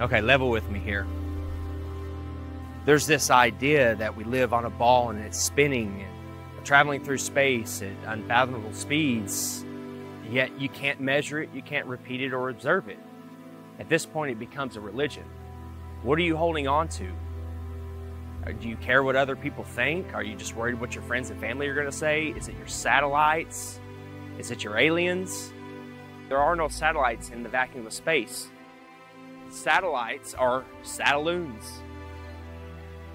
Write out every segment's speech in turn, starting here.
Okay, level with me here. There's this idea that we live on a ball and it's spinning and traveling through space at unfathomable speeds, yet you can't measure it, you can't repeat it or observe it. At this point, it becomes a religion. What are you holding on to? Do you care what other people think? Are you just worried what your friends and family are going to say? Is it your satellites? Is it your aliens? There are no satellites in the vacuum of space. Satellites are satelloons.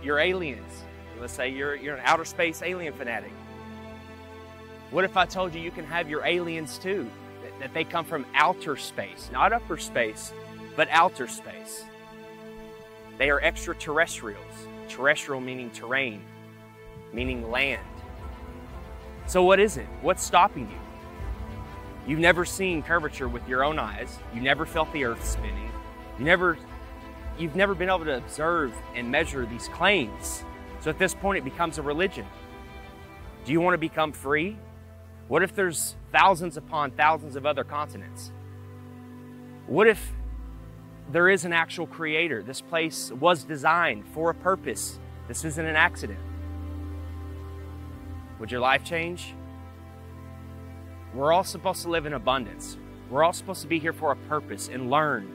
You're aliens. Let's say you're an outer space alien fanatic. What if I told you you can have your aliens too? That they come from outer space, not upper space, but outer space. They are extraterrestrials. Terrestrial meaning terrain, meaning land. So what is it? What's stopping you? You've never seen curvature with your own eyes. You've never felt the earth spinning. You've never been able to observe and measure these claims. So at this point, it becomes a religion. Do you want to become free? What if there's thousands upon thousands of other continents? What if there is an actual creator? This place was designed for a purpose. This isn't an accident. Would your life change? We're all supposed to live in abundance. We're all supposed to be here for a purpose and learn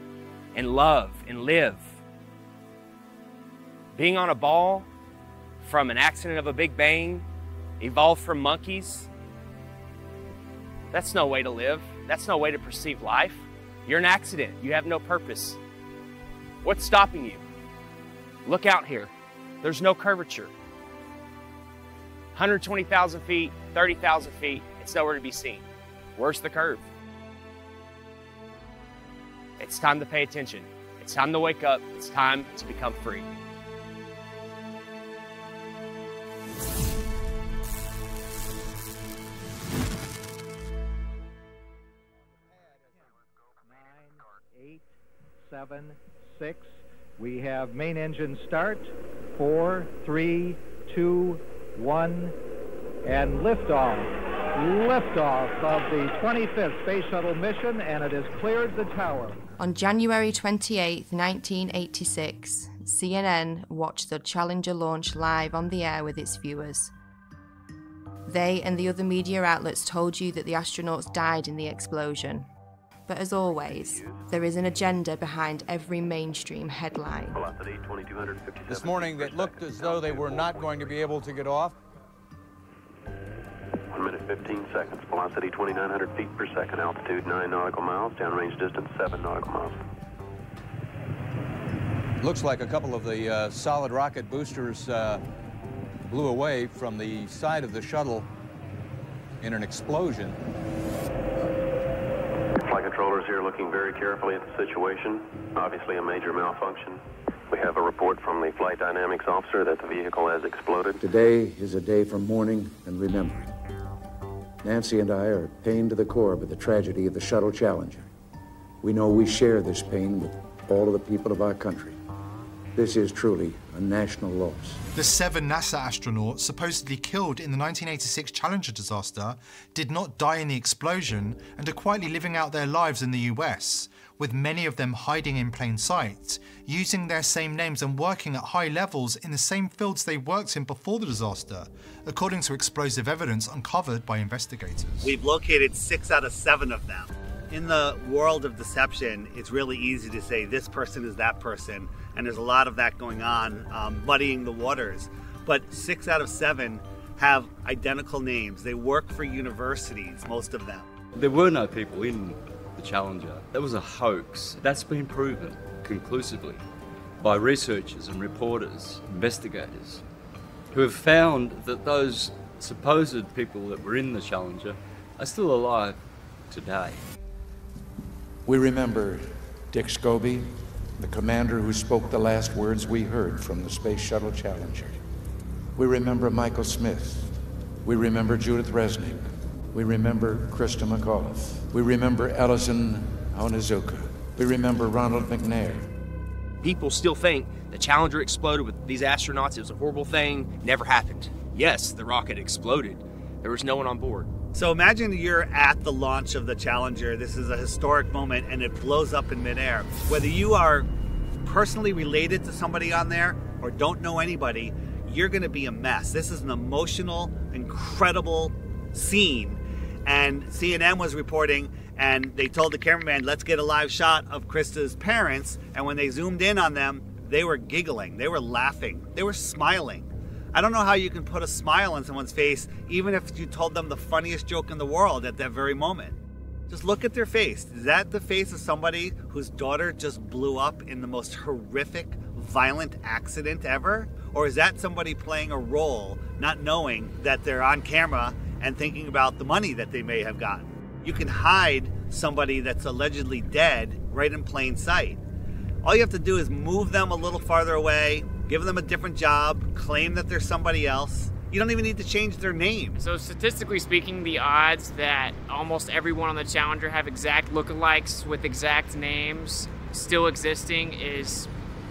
and love and live. Being on a ball from an accident of a big bang, evolved from monkeys, that's no way to live. That's no way to perceive life. You're an accident. You have no purpose. What's stopping you? Look out here. There's no curvature. 120,000 feet, 30,000 feet, it's nowhere to be seen. Where's the curve? It's time to pay attention. It's time to wake up. It's time to become free. Seven, 6. We have main engine start. 4, 3, 2, 1, and liftoff. Liftoff of the 25th Space Shuttle mission, and it has cleared the tower. On January 28, 1986, CNN watched the Challenger launch live on the air with its viewers. They and the other media outlets told you that the astronauts died in the explosion. But as always, there is an agenda behind every mainstream headline. This morning, it looked as though they were not going to be able to get off. 1 minute 15 seconds. Velocity 2,900 feet per second. Altitude 9 nautical miles. Downrange distance 7 nautical miles. Looks like a couple of the solid rocket boosters blew away from the side of the shuttle in an explosion. Flight controllers here looking very carefully at the situation. Obviously a major malfunction. We have a report from the flight dynamics officer that the vehicle has exploded. Today is a day for mourning and remembering. Nancy and I are pained to the core by the tragedy of the shuttle Challenger. We know we share this pain with all of the people of our country. This is truly a national loss. The 7 NASA astronauts supposedly killed in the 1986 Challenger disaster did not die in the explosion and are quietly living out their lives in the US, with many of them hiding in plain sight, using their same names and working at high levels in the same fields they worked in before the disaster, according to explosive evidence uncovered by investigators. We've located 6 out of 7 of them. In the world of deception, it's really easy to say this person is that person, and there's a lot of that going on, muddying the waters. But 6 out of 7 have identical names. They work for universities, most of them. There were no people in the Challenger. That was a hoax. That's been proven conclusively by researchers and reporters, investigators, who have found that those supposed people that were in the Challenger are still alive today. We remember Dick Scobie, the commander who spoke the last words we heard from the Space Shuttle Challenger. We remember Michael Smith. We remember Judith Resnick. We remember Krista McAuliffe. We remember Ellison Onizuka. We remember Ronald McNair. People still think the Challenger exploded with these astronauts. It was a horrible thing. Never happened. Yes, the rocket exploded. There was no one on board. So imagine you're at the launch of the Challenger. This is a historic moment and it blows up in midair. Whether you are personally related to somebody on there or don't know anybody, you're going to be a mess. This is an emotional, incredible scene. And CNN was reporting, and they told the cameraman, let's get a live shot of Krista's parents. And when they zoomed in on them, they were giggling, they were laughing, they were smiling. I don't know how you can put a smile on someone's face, even if you told them the funniest joke in the world at that very moment. Just look at their face. Is that the face of somebody whose daughter just blew up in the most horrific, violent accident ever? Or is that somebody playing a role, not knowing that they're on camera and thinking about the money that they may have gotten? You can hide somebody that's allegedly dead right in plain sight. All you have to do is move them a little farther away, give them a different job, claim that they're somebody else. You don't even need to change their name. So statistically speaking, the odds that almost everyone on the Challenger have exact lookalikes with exact names still existing is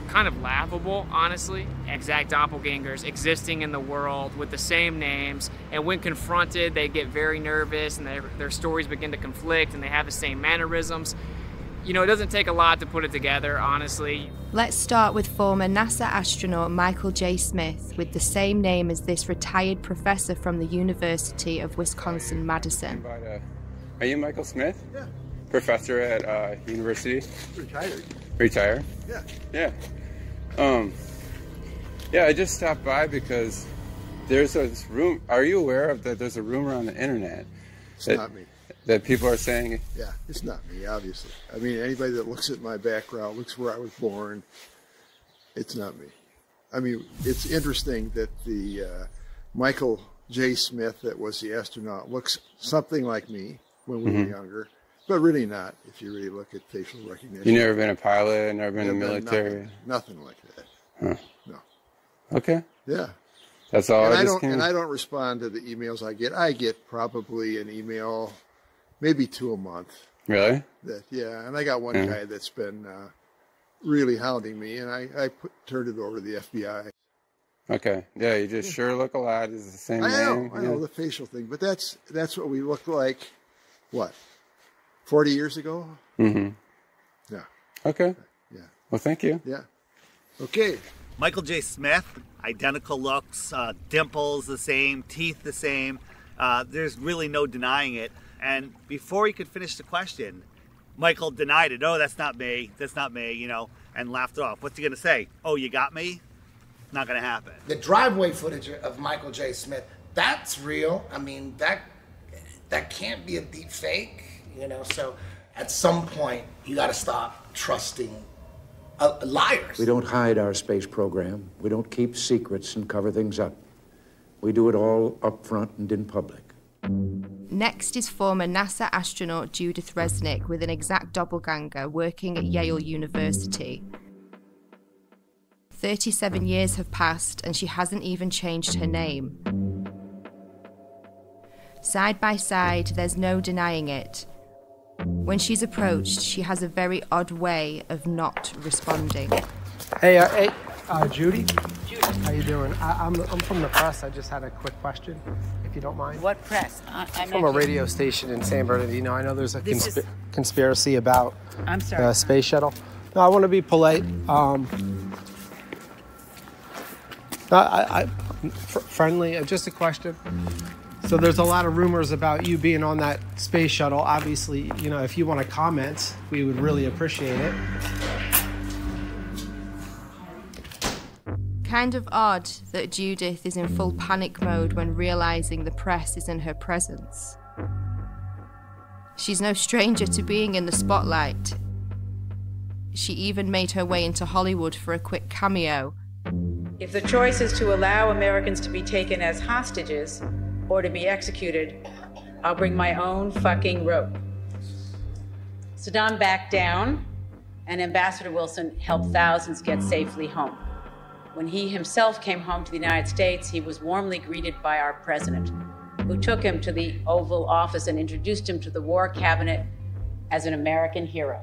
kind of laughable, honestly. Exact doppelgangers existing in the world with the same names, and when confronted, they get very nervous and their stories begin to conflict and they have the same mannerisms. You know, it doesn't take a lot to put it together, honestly. Let's start with former NASA astronaut Michael J. Smith, with the same name as this retired professor from the University of Wisconsin-Madison. Are you Michael Smith? Yeah. Professor at university? Retired. Retired? Yeah. Yeah. Yeah, I just stopped by because there's this room. Are you aware of that? There's a rumor on the internet. It's not me. That people are saying. Yeah, it's not me, obviously. I mean, anybody that looks at my background, looks where I was born, it's not me. I mean, it's interesting that the Michael J. Smith that was the astronaut looks something like me when we were younger, but really not if you really look at facial recognition. You never been a pilot, never been in the military? Nothing like that. Huh. No. Okay. Yeah. That's all. And I don't respond to the emails I get. I get probably an email, maybe 2 a month. Really? Yeah, and I got one guy that's been really hounding me, and I turned it over to the FBI. Okay. Yeah, you just sure look a lot. It's the same name. I know, yeah. the facial thing, but that's what we looked like, what, 40 years ago? Mm-hmm. Yeah. Okay. Yeah. Well, thank you. Yeah. Okay. Michael J. Smith, identical looks, dimples the same, teeth the same. There's really no denying it. And before he could finish the question, Michael denied it. Oh, that's not me, you know, and laughed it off. What's he going to say? Oh, you got me? Not going to happen. The driveway footage of Michael J. Smith, that's real. I mean, that can't be a deep fake, you know. So at some point, you got to stop trusting liars. We don't hide our space program. We don't keep secrets and cover things up. We do it all up front and in public. Next is former NASA astronaut Judith Resnick with an exact doppelganger working at Yale University. 37 years have passed and she hasn't even changed her name. Side by side, there's no denying it. When she's approached, she has a very odd way of not responding. Hey, Judy? Judy. How you doing? I'm from the press. I just had a quick question, if you don't mind. What press? I'm from a radio station in San Bernardino. I know there's a conspiracy about the space shuttle. No, I want to be polite. Friendly, just a question. So there's a lot of rumors about you being on that space shuttle. Obviously, you know, if you want to comment, we would really appreciate it. Kind of odd that Judith is in full panic mode when realizing the press is in her presence. She's no stranger to being in the spotlight. She even made her way into Hollywood for a quick cameo. If the choice is to allow Americans to be taken as hostages or to be executed, I'll bring my own fucking rope. Saddam backed down, and Ambassador Wilson helped thousands get safely home. When he himself came home to the United States, he was warmly greeted by our president, who took him to the Oval Office and introduced him to the War Cabinet as an American hero.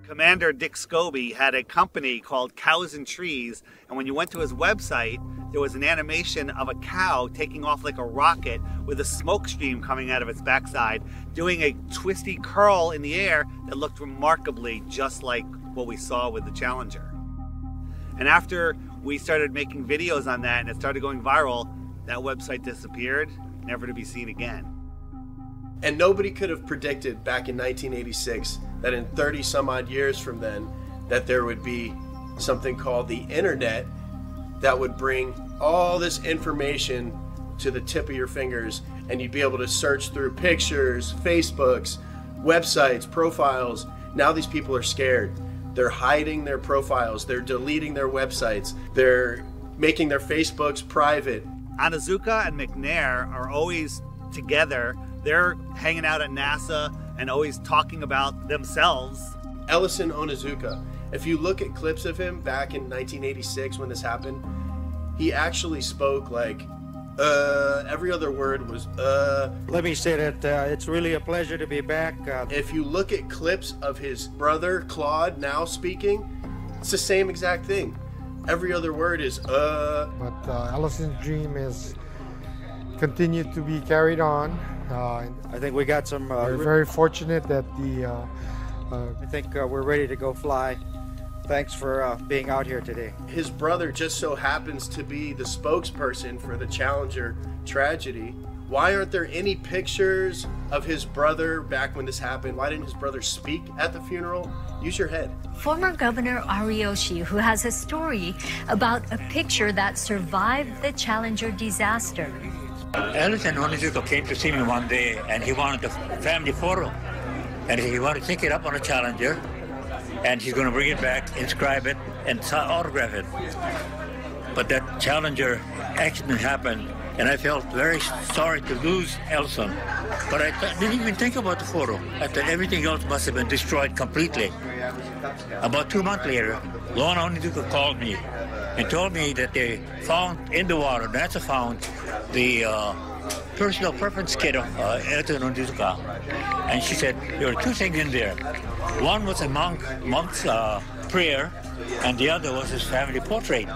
Commander Dick Scobie had a company called Cows and Trees, and when you went to his website, there was an animation of a cow taking off like a rocket with a smoke stream coming out of its backside, doing a twisty curl in the air that looked remarkably just like what we saw with the Challenger. And after we started making videos on that and it started going viral, that website disappeared, never to be seen again. And nobody could have predicted back in 1986 that in 30 some odd years from then that there would be something called the internet that would bring all this information to the tip of your fingers, and you'd be able to search through pictures, Facebooks, websites, profiles. Now these people are scared. They're hiding their profiles, they're deleting their websites, they're making their Facebooks private. Onizuka and McNair are always together. They're hanging out at NASA and always talking about themselves. Ellison Onizuka, if you look at clips of him back in 1986 when this happened, he actually spoke like, every other word was, Let me say that it's really a pleasure to be back. If you look at clips of his brother, Claude, now speaking, it's the same exact thing. Every other word is, But Ellison's dream is continued to be carried on. I think we got some... we're very fortunate that I think we're ready to go fly. Thanks for being out here today. His brother just so happens to be the spokesperson for the Challenger tragedy. Why aren't there any pictures of his brother back when this happened? Why didn't his brother speak at the funeral? Use your head. Former Governor Ariyoshi, who has a story about a picture that survived the Challenger disaster. Ellison Onizuka came to see me one day, and he wanted a family photo. And he wanted to take it up on a Challenger, and he's going to bring it back, inscribe it, and autograph it. But that Challenger accident happened, and I felt very sorry to lose Ellison. But I didn't even think about the photo. I thought everything else must have been destroyed completely. About 2 months later, Lorna Onizuka called me and told me that they found in the water, NASA found the personal preference kit of Ellison Onizuka. And she said there were two things in there. One was a monk's prayer, and the other was his family portrait.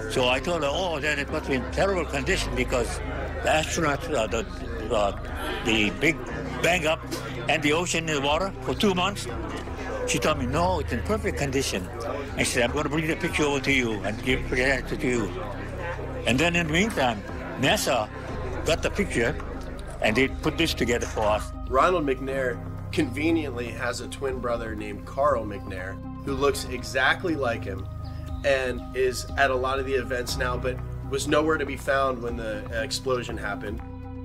So I told her, oh, then it must be in terrible condition because the astronauts, the big bang up and the ocean in the water for 2 months. She told me, no, it's in perfect condition. And she said, I'm going to bring the picture over to you and present it to you. And then in the meantime, NASA got the picture and they put this together for us. Ronald McNair conveniently has a twin brother named Carl McNair who looks exactly like him and is at a lot of the events now, but was nowhere to be found when the explosion happened.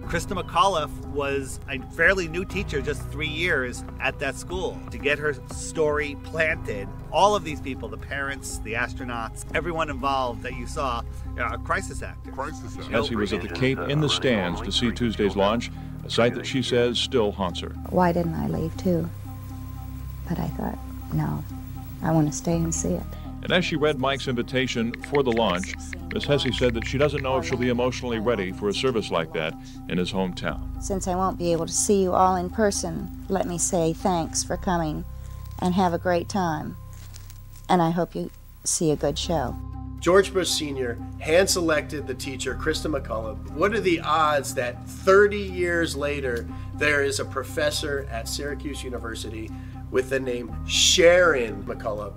Krista McAuliffe was a fairly new teacher, just 3 years at that school. To get her story planted, all of these people, the parents, the astronauts, everyone involved that you saw, a crisis actor. Essie was at the Cape in the stands to see Tuesday's launch, a sight that she says still haunts her. Why didn't I leave too? But I thought, no, I want to stay and see it. And as she read Mike's invitation for the launch, Miss Hesse said that she doesn't know if she'll be emotionally ready for a service like that in his hometown. Since I won't be able to see you all in person, let me say thanks for coming and have a great time. And I hope you see a good show. George Bush Sr. hand-selected the teacher, Krista McAuliffe. What are the odds that 30 years later, there is a professor at Syracuse University with the name Sharon McAuliffe?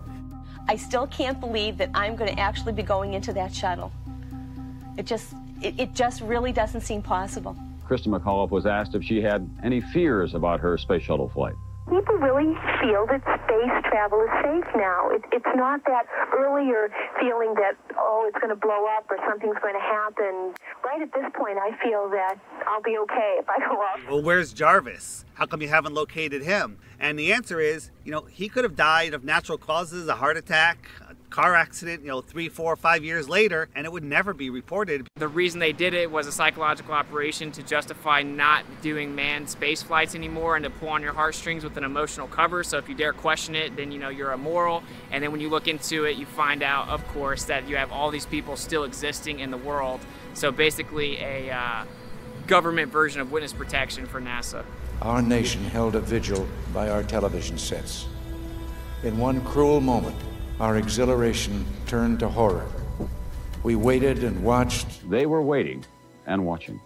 I still can't believe that I'm going to actually be going into that shuttle. It just really doesn't seem possible. Krista McAuliffe was asked if she had any fears about her space shuttle flight. People really feel that space travel is safe now. It's not that earlier feeling that, oh, it's going to blow up or something's going to happen. Right at this point, I feel that I'll be okay if I go up. Well, where's Jarvis? How come you haven't located him? And the answer is, he could have died of natural causes, a heart attack, a car accident, 3, 4, 5 years later, and it would never be reported. The reason they did it was a psychological operation to justify not doing manned space flights anymore and to pull on your heartstrings with an emotional cover. So if you dare question it, then you're immoral. And then when you look into it, you find out, of course, that you have all these people still existing in the world. So basically a government version of witness protection for NASA. Our nation held a vigil by our television sets. In one cruel moment, our exhilaration turned to horror. We waited and watched. They were waiting and watching.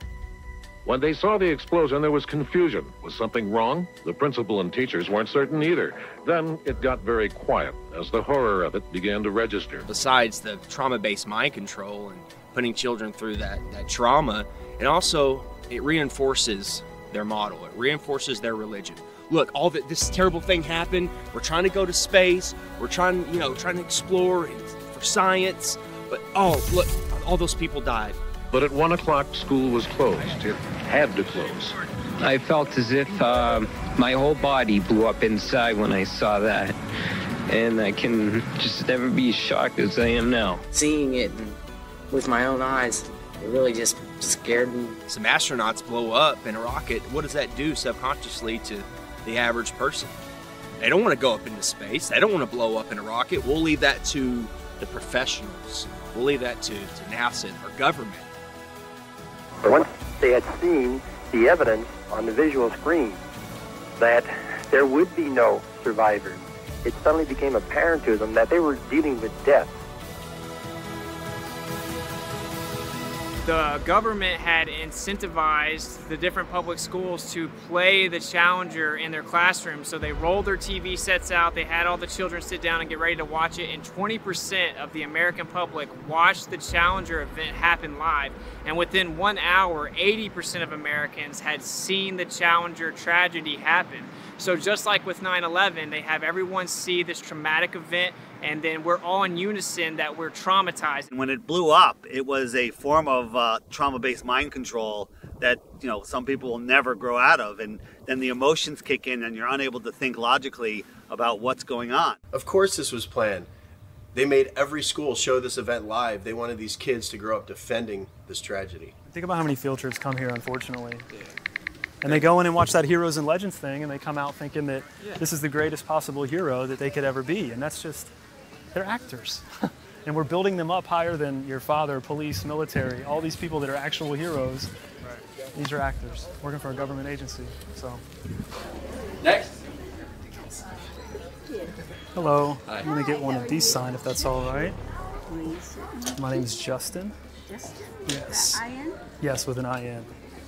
When they saw the explosion, there was confusion. Was something wrong? The principal and teachers weren't certain either. Then it got very quiet as the horror of it began to register. Besides the trauma-based mind control and putting children through that trauma, and also it reinforces their model. It reinforces their religion. Look, this terrible thing happened. We're trying to go to space. We're trying to explore for science. But oh, look, all those people died. But at 1 o'clock, school was closed. It had to close. I felt as if my whole body blew up inside when I saw that. And I can just never be as shocked as I am now. Seeing it with my own eyes, it really just scared me. Some astronauts blow up in a rocket. What does that do subconsciously to the average person? They don't want to go up into space. They don't want to blow up in a rocket. We'll leave that to the professionals. We'll leave that to NASA and our government. Once they had seen the evidence on the visual screen that there would be no survivors, it suddenly became apparent to them that they were dealing with death. The government had incentivized the different public schools to play the Challenger in their classrooms. So they rolled their TV sets out, they had all the children sit down and get ready to watch it, and 20% of the American public watched the Challenger event happen live. And within 1 hour, 80% of Americans had seen the Challenger tragedy happen. So just like with 9/11, they have everyone see this traumatic event, and then we're all in unison that we're traumatized. When it blew up, it was a form of trauma-based mind control that, you know, some people will never grow out of, and then the emotions kick in and you're unable to think logically about what's going on. Of course this was planned. They made every school show this event live. They wanted these kids to grow up defending this tragedy. Think about how many field trips come here, unfortunately. And they go in and watch that Heroes and Legends thing, and they come out thinking that this is the greatest possible hero that they could ever be. And that's just, they're actors. And we're building them up higher than your father, police, military, all these people that are actual heroes. Right. These are actors working for a government agency. So. Next. Hello. Hi. I'm going to get one of these signed if that's all right. Please. My name is Justin. Justin? Yes. I-N? Yes, with an I-N.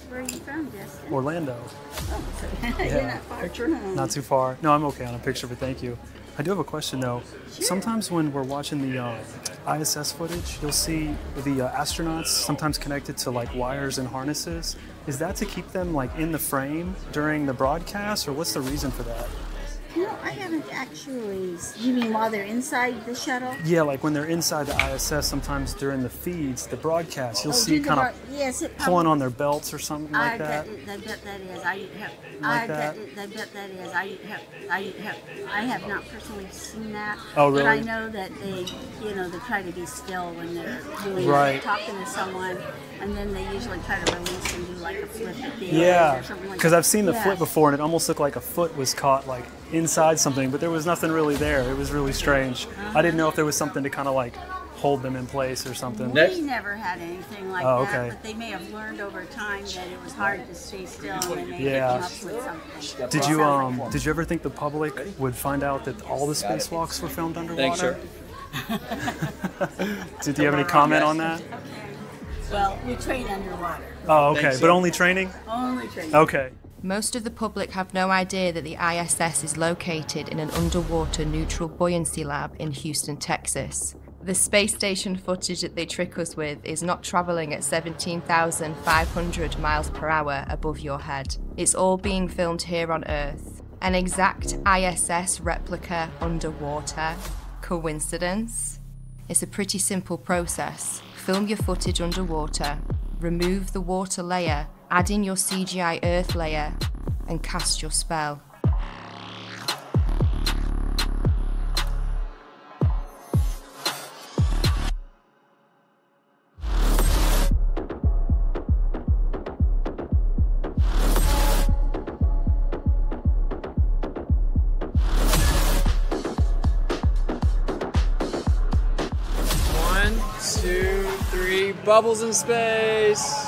Where are you from, Justin? Orlando. Oh, you're not far from home. Not too far. No, I'm okay on a picture, but thank you. I do have a question though. Sure. Sometimes when we're watching the ISS footage, you'll see the astronauts sometimes connected to like wires and harnesses. Is that to keep them like in the frame during the broadcast, or what's the reason for that? No, I haven't actually. You mean while they're inside the shuttle? Yeah, like when they're inside the ISS, sometimes during the feeds, the broadcast, you'll see kind of pulling on their belts or something like that. I bet that is. I have not personally seen that. Oh, really? But I know that they try to be still when they're doing talking to someone, and then they usually try to release and do like a flip at the edge or something like that. Because I've seen the flip before, and it almost looked like a foot was caught like inside something, but there was nothing really there. It was really strange. I didn't know if there was something to kind of like hold them in place or something. We never had anything like that, but they may have learned over time that it was hard to stay still, and they may have come up with something. Did you ever think the public would find out that all the spacewalks were filmed underwater? Did you have any comment on that? Well, we train underwater. Oh, okay, but only training? Only training. Okay. Most of the public have no idea that the ISS is located in an underwater neutral buoyancy lab in Houston, Texas. The space station footage that they trick us with is not traveling at 17,500 miles per hour above your head. It's all being filmed here on Earth. An exact ISS replica underwater. Coincidence? It's a pretty simple process. Film your footage underwater, remove the water layer, add in your CGI Earth layer, and cast your spell. Bubbles in space.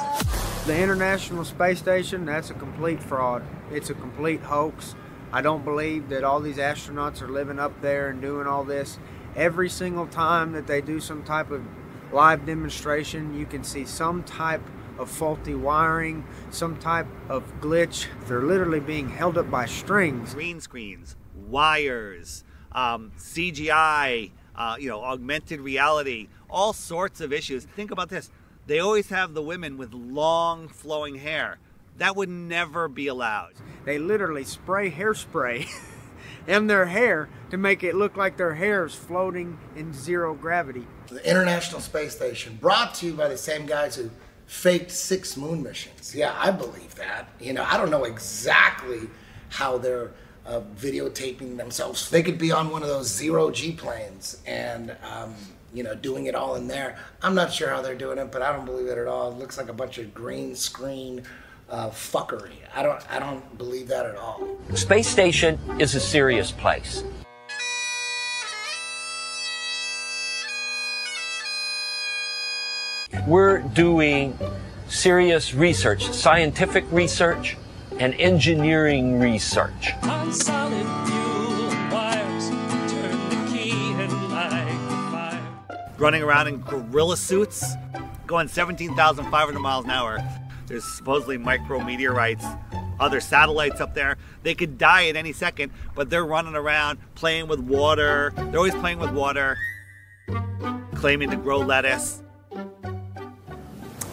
The International Space Station, that's a complete fraud. It's a complete hoax. I don't believe that all these astronauts are living up there and doing all this. Every single time that they do some type of live demonstration, you can see some type of faulty wiring, some type of glitch. They're literally being held up by strings. Green screens, wires, CGI, augmented reality, all sorts of issues. Think about this. They always have the women with long flowing hair. That would never be allowed. They literally spray hairspray in their hair to make it look like their hair is floating in zero gravity. The International Space Station, brought to you by the same guys who faked 6 moon missions. Yeah, I believe that. I don't know exactly how they're videotaping themselves. They could be on one of those zero-G planes and, doing it all in there. I'm not sure how they're doing it, but I don't believe it at all. It looks like a bunch of green screen fuckery. I don't believe that at all. Space station is a serious place. We're doing serious research, scientific research and engineering research. On solid fuel wires, turn the key and light the fire. Running around in gorilla suits, going 17,500 miles an hour. There's supposedly micrometeorites, other satellites up there. They could die at any second, but they're running around playing with water. They're always playing with water, claiming to grow lettuce.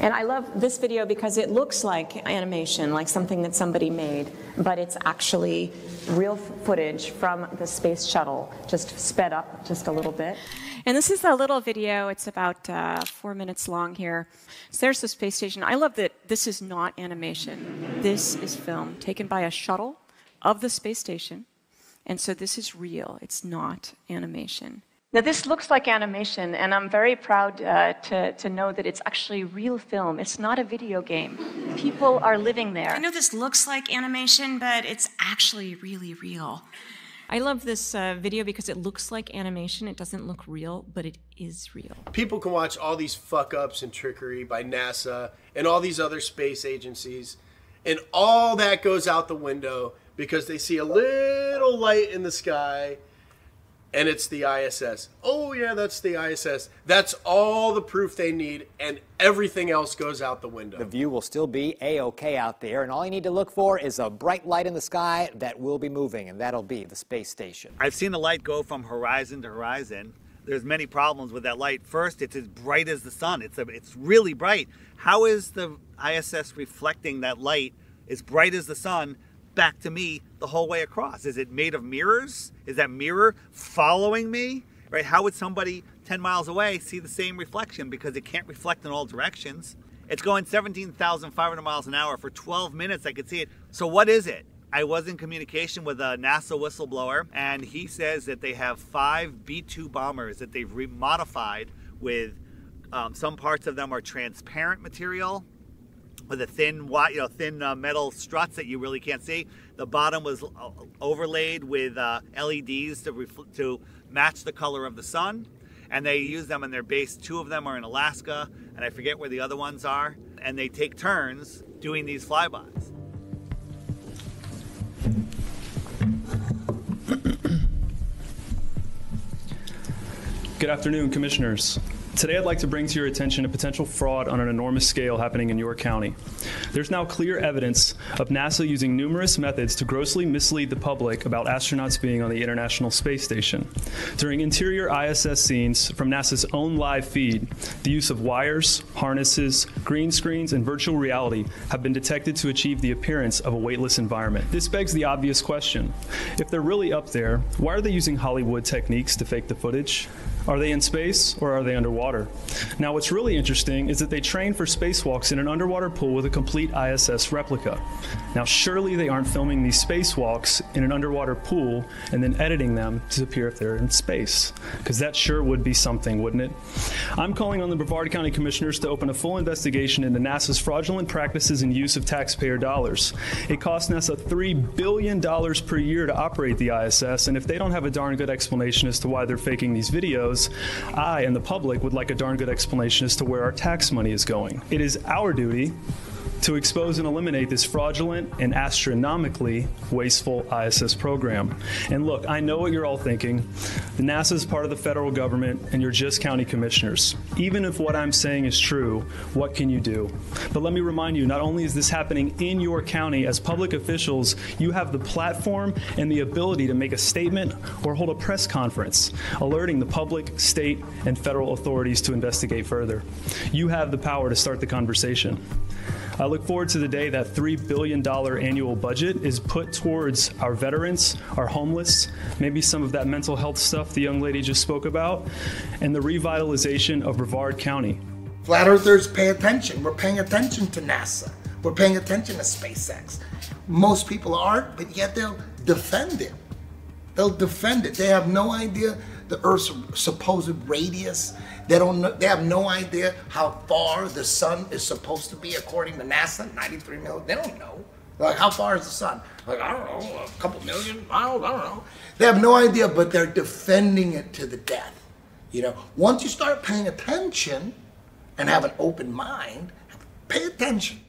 And I love this video because it looks like animation, like something that somebody made, but it's actually real footage from the space shuttle, just sped up just a little bit. And this is a little video. It's about 4 minutes long here. So there's the space station. I love that this is not animation. This is film taken by a shuttle of the space station. And so this is real. It's not animation. Now this looks like animation, and I'm very proud to know that it's actually real film. It's not a video game. People are living there. I know this looks like animation, but it's actually really real. I love this video because it looks like animation. It doesn't look real, but it is real. People can watch all these fuck-ups and trickery by NASA and all these other space agencies, and all that goes out the window because they see a little light in the sky, and it's the ISS. Oh yeah, that's the ISS. That's all the proof they need, and everything else goes out the window. The view will still be A-OK out there, and all you need to look for is a bright light in the sky that will be moving, and that'll be the space station. I've seen the light go from horizon to horizon. There's many problems with that light. First, it's as bright as the sun. It's really bright. How is the ISS reflecting that light as bright as the sun back to me the whole way across? Is it made of mirrors? Is that mirror following me? Right? How would somebody 10 miles away see the same reflection? Because it can't reflect in all directions. It's going 17,500 miles an hour for 12 minutes. I could see it. So what is it? I was in communication with a NASA whistleblower, and he says that they have 5 B-2 bombers that they've remodified with some parts of them are transparent material, with a thin metal struts that you really can't see. The bottom was overlaid with LEDs to match the color of the sun, and they use them in their base. 2 of them are in Alaska, and I forget where the other ones are, and they take turns doing these flybys. Good afternoon, Commissioners. Today I'd like to bring to your attention a potential fraud on an enormous scale happening in York County. There's now clear evidence of NASA using numerous methods to grossly mislead the public about astronauts being on the International Space Station. During interior ISS scenes from NASA's own live feed, the use of wires, harnesses, green screens, and virtual reality have been detected to achieve the appearance of a weightless environment. This begs the obvious question. If they're really up there, why are they using Hollywood techniques to fake the footage? Are they in space or are they underwater? Now, what's really interesting is that they train for spacewalks in an underwater pool with a complete ISS replica. Now, surely they aren't filming these spacewalks in an underwater pool and then editing them to appear if they're in space, because that sure would be something, wouldn't it? I'm calling on the Brevard County Commissioners to open a full investigation into NASA's fraudulent practices and use of taxpayer dollars. It costs NASA $3 billion per year to operate the ISS, and if they don't have a darn good explanation as to why they're faking these videos, I and the public would like a darn good explanation as to where our tax money is going. It is our duty to expose and eliminate this fraudulent and astronomically wasteful ISS program. And look, I know what you're all thinking. The NASA is part of the federal government, and you're just county commissioners. Even if what I'm saying is true, what can you do? But let me remind you, not only is this happening in your county, as public officials, you have the platform and the ability to make a statement or hold a press conference, alerting the public, state, and federal authorities to investigate further. You have the power to start the conversation. I look forward to the day that $3 billion annual budget is put towards our veterans, our homeless, maybe some of that mental health stuff the young lady just spoke about, and the revitalization of Brevard County. Flat Earthers pay attention. We're paying attention to NASA. We're paying attention to SpaceX. Most people aren't, but yet they'll defend it. They'll defend it. They have no idea the Earth's supposed radius. They have no idea how far the sun is supposed to be according to NASA, 93 million. They don't know. Like, how far is the sun? Like, I don't know, a couple million miles, I don't know. They have no idea, but they're defending it to the death. You know, once you start paying attention and have an open mind, pay attention.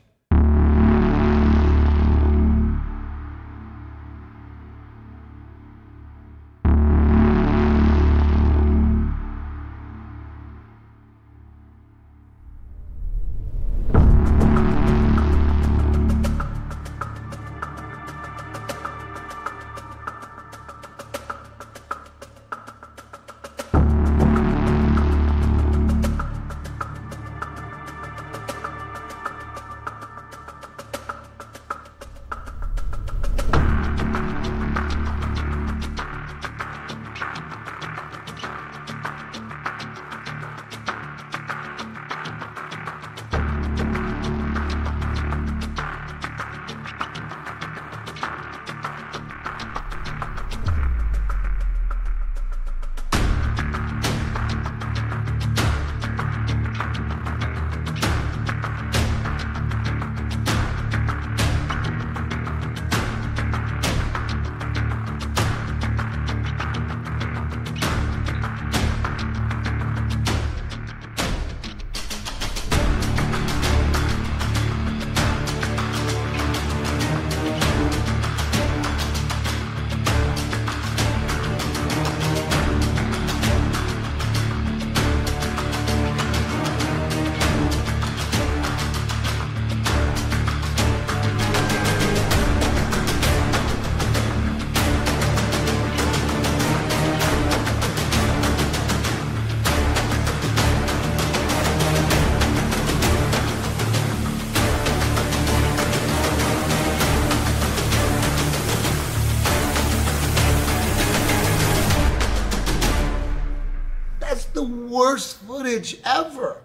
Worst footage ever.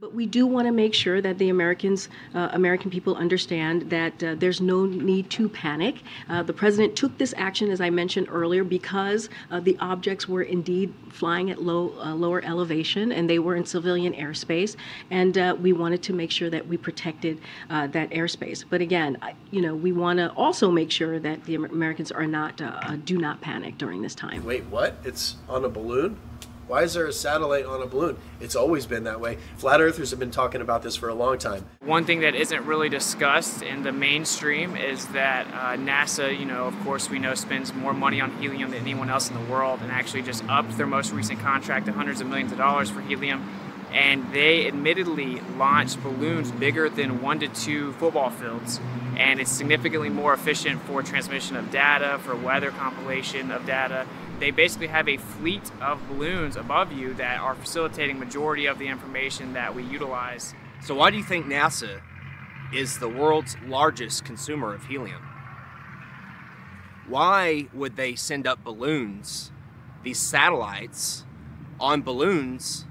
But we do want to make sure that the American people understand that there's no need to panic. The president took this action, as I mentioned earlier, because the objects were indeed flying at lower elevation, and they were in civilian airspace, and we wanted to make sure that we protected that airspace. But again, you know, we want to also make sure that the Americans are not do not panic during this time. Wait, what? It's on a balloon? Why is there a satellite on a balloon? It's always been that way. Flat Earthers have been talking about this for a long time. One thing that isn't really discussed in the mainstream is that NASA, you know, of course we know, spends more money on helium than anyone else in the world, and actually just upped their most recent contract to hundreds of millions of dollars for helium. And they admittedly launched balloons bigger than 1 to 2 football fields. And it's significantly more efficient for transmission of data, for weather compilation of data. They basically have a fleet of balloons above you that are facilitating majority of the information that we utilize. So why do you think NASA is the world's largest consumer of helium? Why would they send up balloons, these satellites, on balloons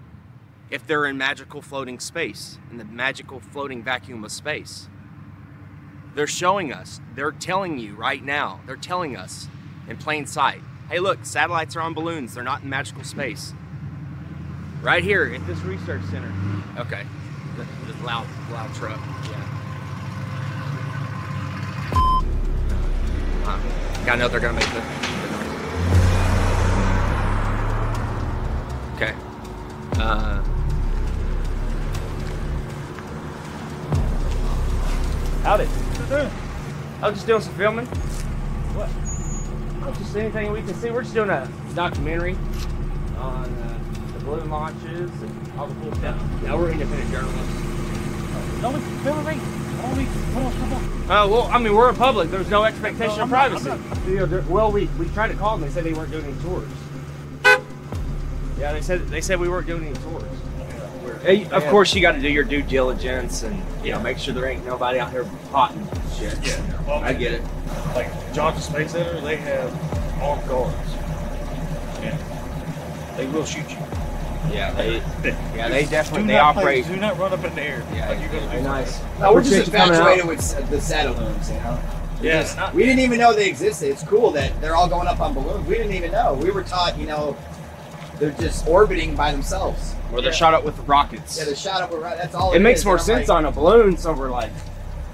if they're in magical floating space, in the magical floating vacuum of space? They're showing us, they're telling you right now, they're telling us in plain sight, hey look, satellites are on balloons, they're not in magical space. Right here at this research center. Okay, this loud truck, yeah. I know they're gonna make the okay. Howdy. I was just doing some filming. What? Oh, just anything we can see. We're just doing a documentary on the balloon launches and all the cool stuff. Yeah, we're independent journalists. Don't be filming me. Well, I mean, we're in public. There's no expectation of privacy. Well, we tried to call them. They said they weren't doing any tours. Yeah, they said we weren't doing any tours. Of course, you got to do your due diligence and make sure there ain't nobody out here potting shit. Yeah, well, I get it. Like Johnson Space Center, they have armed guards. Yeah, they will shoot you. Yeah, they definitely operate. Do not run up in the air. Yeah, like you're gonna be nice. No, we're just infatuated with the Satellites, Yeah. We didn't even know they existed. It's cool that they're all going up on balloons. We didn't even know. We were taught, they're just orbiting by themselves. Or they're shot up with rockets. Yeah, they're shot up with rockets. That's all it makes more sense on a balloon, so we're like,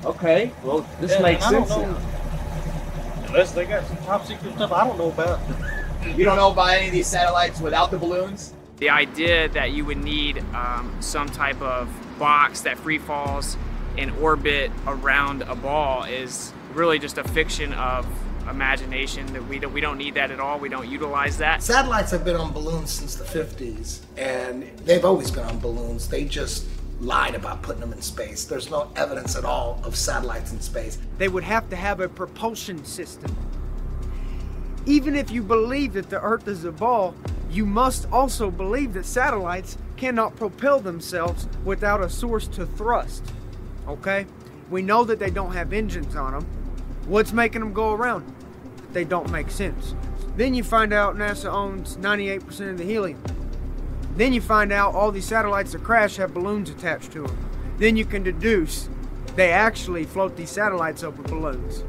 okay, well, this makes sense now. Unless they got some top secret stuff I don't know about. You don't know about any of these satellites without the balloons? The idea that you would need some type of box that free falls in orbit around a ball is really just a fiction of imagination. That we don't need that at all. We don't utilize that. Satellites have been on balloons since the 50s, and they've always been on balloons. They just lied about putting them in space. There's no evidence at all of satellites in space. They would have to have a propulsion system. Even if you believe that the Earth is a ball, you must also believe that satellites cannot propel themselves without a source to thrust. Okay? We know that they don't have engines on them. What's making them go around? They don't make sense. Then you find out NASA owns 98% of the helium. Then you find out all these satellites that crash have balloons attached to them. Then you can deduce they actually float these satellites up with balloons.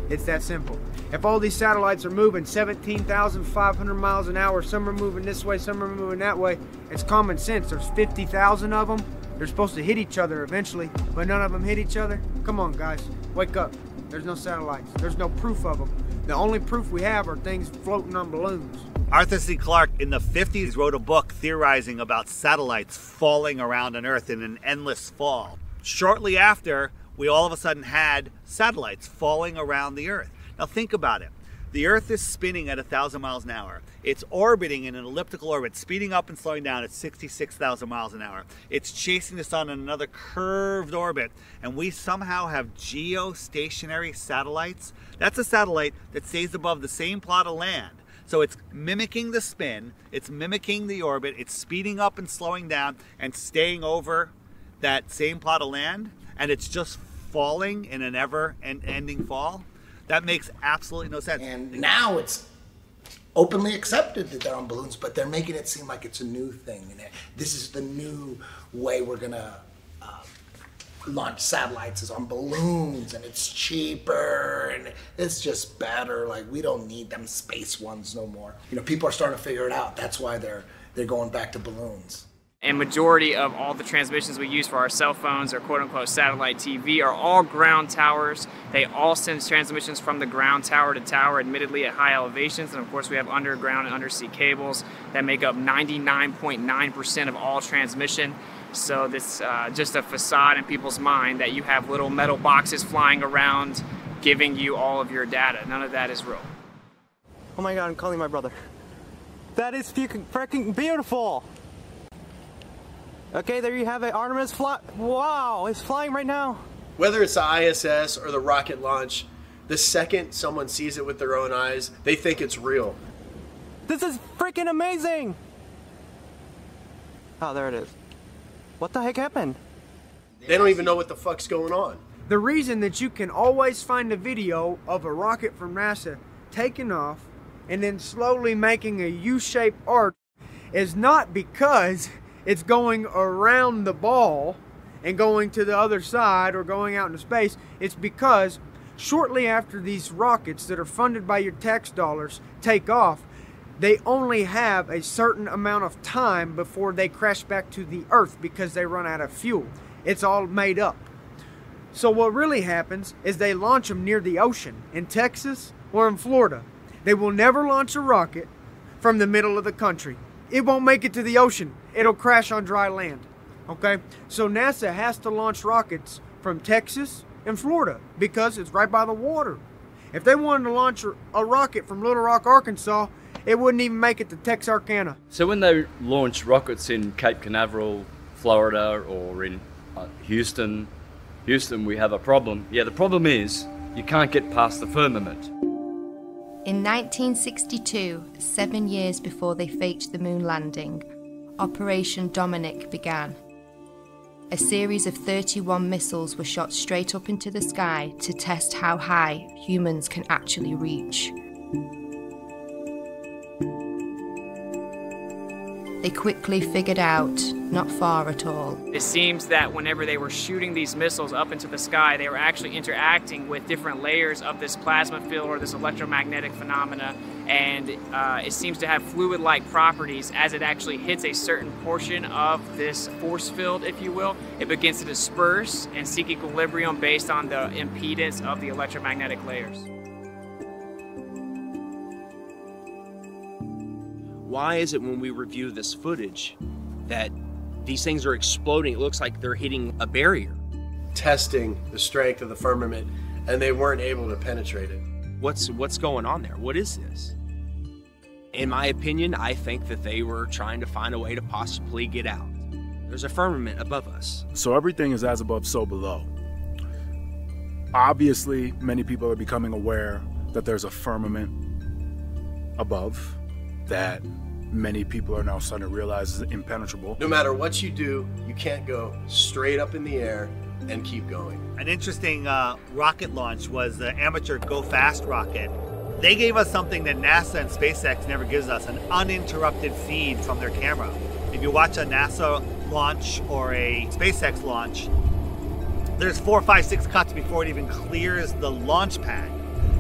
It's that simple. If all these satellites are moving 17,500 miles an hour, some are moving this way, some are moving that way, it's common sense. There's 50,000 of them. They're supposed to hit each other eventually, but none of them hit each other. Come on, guys, wake up. There's no satellites. There's no proof of them. The only proof we have are things floating on balloons. Arthur C. Clarke in the 50s wrote a book theorizing about satellites falling around on Earth in an endless fall. Shortly after, we all of a sudden had satellites falling around the Earth. Now think about it. The Earth is spinning at 1,000 miles an hour. It's orbiting in an elliptical orbit, speeding up and slowing down at 66,000 miles an hour. It's chasing the sun in another curved orbit, and we somehow have geostationary satellites. That's a satellite that stays above the same plot of land. So it's mimicking the spin, it's mimicking the orbit, it's speeding up and slowing down and staying over that same plot of land, and it's just falling in an ever-ending fall. That makes absolutely no sense. And now it's openly accepted that they're on balloons, but they're making it seem like it's a new thing. And this is the new way we're gonna launch satellites, is on balloons, and it's cheaper, and it's just better. Like, we don't need them space ones no more. People are starting to figure it out. That's why they're going back to balloons. And majority of all the transmissions we use for our cell phones or quote-unquote satellite TV are all ground towers. They all send transmissions from the ground tower to tower, admittedly at high elevations. And of course we have underground and undersea cables that make up 99.9% of all transmission. So this just a facade in people's mind that you have little metal boxes flying around giving you all of your data. None of that is real. Oh my God, I'm calling my brother. That is freaking beautiful. Okay, there you have it. Artemis wow, it's flying right now. Whether it's the ISS or the rocket launch, the second someone sees it with their own eyes, they think it's real. This is freaking amazing. Oh, there it is. What the heck happened? They don't even know what the fuck's going on. The reason that you can always find a video of a rocket from NASA taking off and then slowly making a U-shaped arc is not because it's going around the ball and going to the other side or going out into space. It's because shortly after these rockets that are funded by your tax dollars take off, they only have a certain amount of time before they crash back to the Earth because they run out of fuel. It's all made up. So what really happens is they launch them near the ocean in Texas or in Florida. They will never launch a rocket from the middle of the country. It won't make it to the ocean. It'll crash on dry land. Okay? So NASA has to launch rockets from Texas in Florida because it's right by the water. If they wanted to launch a rocket from Little Rock, Arkansas, it wouldn't even make it to Texarkana. So when they launch rockets in Cape Canaveral, Florida, or in Houston, we have a problem. Yeah, the problem is you can't get past the firmament. In 1962, 7 years before they faked the moon landing, Operation Dominic began. A series of 31 missiles were shot straight up into the sky to test how high humans can actually reach. They quickly figured out, not far at all. It seems that whenever they were shooting these missiles up into the sky, they were actually interacting with different layers of this plasma field or this electromagnetic phenomena, and it seems to have fluid-like properties. As it actually hits a certain portion of this force field, if you will, it begins to disperse and seek equilibrium based on the impedance of the electromagnetic layers. Why is it when we review this footage that these things are exploding? It looks like they're hitting a barrier. Testing the strength of the firmament, and they weren't able to penetrate it. What's going on there? What is this? In my opinion, I think that they were trying to find a way to possibly get out. There's a firmament above us. So everything is as above, so below. Obviously, many people are becoming aware that there's a firmament above that many people are now starting to realize is impenetrable. No matter what you do, you can't go straight up in the air and keep going. An interesting rocket launch was the amateur Go Fast rocket. They gave us something that NASA and SpaceX never gives us, an uninterrupted feed from their camera. If you watch a NASA launch or a SpaceX launch, there's 4, 5, 6 cuts before it even clears the launch pad.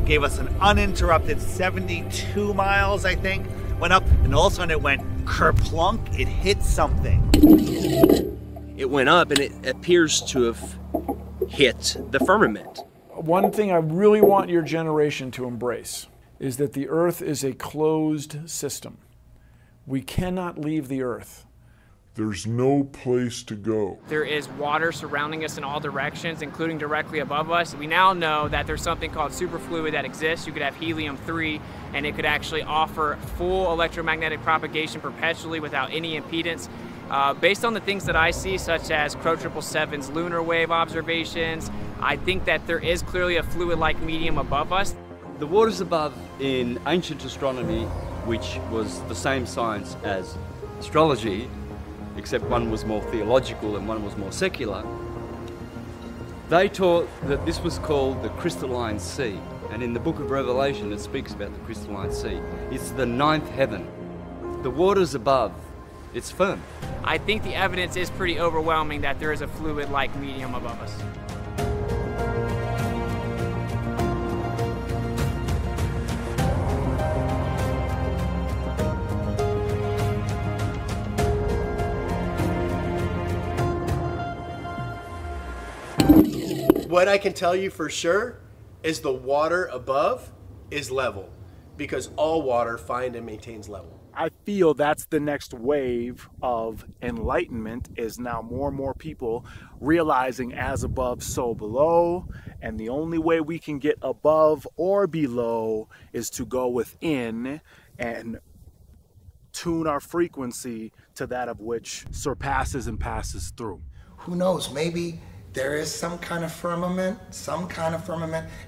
Gave us an uninterrupted 72 miles, I think. Went up, and all of a sudden it went kerplunk, it hit something. It went up, and it appears to have hit the firmament. One thing I really want your generation to embrace is that the Earth is a closed system. We cannot leave the Earth. There's no place to go. There is water surrounding us in all directions, including directly above us. We now know that there's something called superfluid that exists. You could have helium-3, and it could actually offer full electromagnetic propagation perpetually without any impedance. Based on the things that I see, such as Crow 777's lunar wave observations, I think that there is clearly a fluid-like medium above us. The waters above in ancient astronomy, which was the same science as astrology, except one was more theological and one was more secular, they taught that this was called the crystalline sea. And in the book of Revelation, it speaks about the crystalline sea. It's the 9th heaven. The waters above, it's firm. I think the evidence is pretty overwhelming that there is a fluid-like medium above us. What I can tell you for sure is the water above is level, because all water finds and maintains level. I feel that's the next wave of enlightenment, is now more and more people realizing as above, so below. And the only way we can get above or below is to go within and tune our frequency to that of which surpasses and passes through. Who knows, maybe there is some kind of firmament,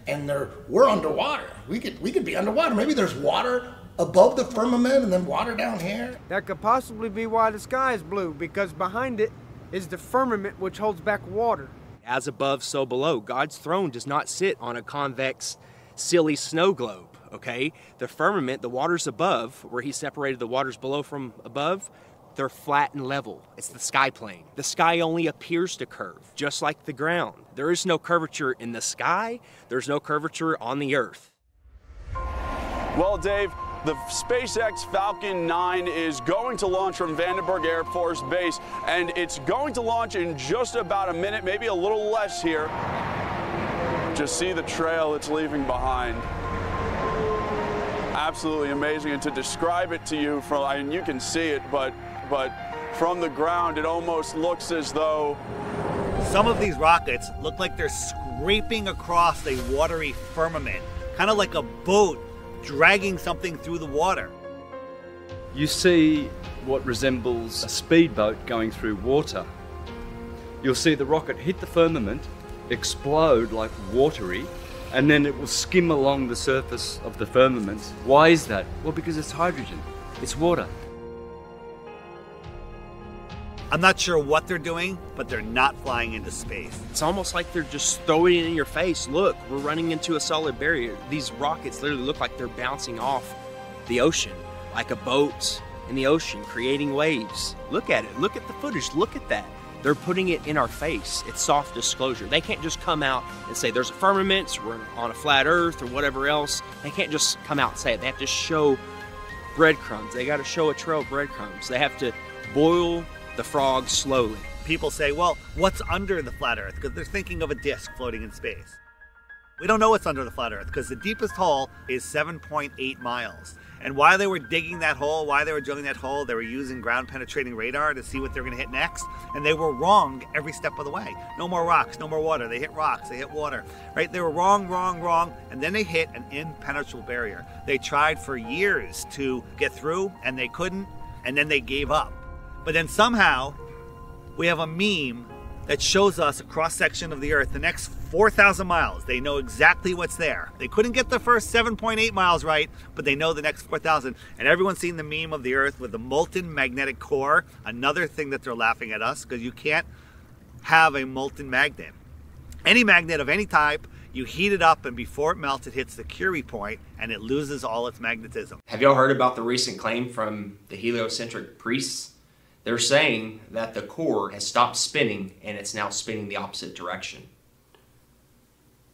and we're underwater. We could be underwater. Maybe there's water above the firmament and then water down here. That could possibly be why the sky is blue, because behind it is the firmament which holds back water. As above, so below. God's throne does not sit on a convex, silly snow globe, okay? The firmament, the waters above, where he separated the waters below from above, they're flat and level. It's the sky plane. The sky only appears to curve, just like the ground. There is no curvature in the sky. There's no curvature on the earth. Well, Dave, the SpaceX Falcon 9 is going to launch from Vandenberg Air Force Base, and it's going to launch in just about a minute, maybe a little less here. Just see the trail it's leaving behind. Absolutely amazing, and to describe it to you, I mean, you can see it, but from the ground, it almost looks as though Some of these rockets look like they're scraping across a watery firmament, kind of like a boat dragging something through the water. You see what resembles a speedboat going through water. You'll see the rocket hit the firmament, explode like watery, and then it will skim along the surface of the firmament. Why is that? Well, because it's hydrogen. It's water. I'm not sure what they're doing, but they're not flying into space. It's almost like they're just throwing it in your face. Look, we're running into a solid barrier. These rockets literally look like they're bouncing off the ocean, like a boat in the ocean, creating waves. Look at it. Look at the footage. Look at that. They're putting it in our face. It's soft disclosure. They can't just come out and say there's a firmament, we're on a flat earth or whatever else. They can't just come out and say it. They have to show breadcrumbs. They got to show a trail of breadcrumbs. They have to boil the frog slowly. People say, well, what's under the flat earth? Because they're thinking of a disk floating in space. We don't know what's under the flat earth because the deepest hole is 7.8 miles. And while they were digging that hole, while they were drilling that hole, they were using ground penetrating radar to see what they're going to hit next. And they were wrong every step of the way. No more rocks, no more water. They hit rocks, they hit water, right? They were wrong, wrong, wrong. And then they hit an impenetrable barrier. They tried for years to get through and they couldn't. And then they gave up. But then somehow we have a meme that shows us a cross-section of the Earth, the next 4,000 miles. They know exactly what's there. They couldn't get the first 7.8 miles right, but they know the next 4,000. And everyone's seen the meme of the Earth with the molten magnetic core. Another thing that they're laughing at us, because you can't have a molten magnet. Any magnet of any type, you heat it up, and before it melts, it hits the Curie point, and it loses all its magnetism. Have y'all heard about the recent claim from the heliocentric priests? They're saying that the core has stopped spinning and it's now spinning the opposite direction,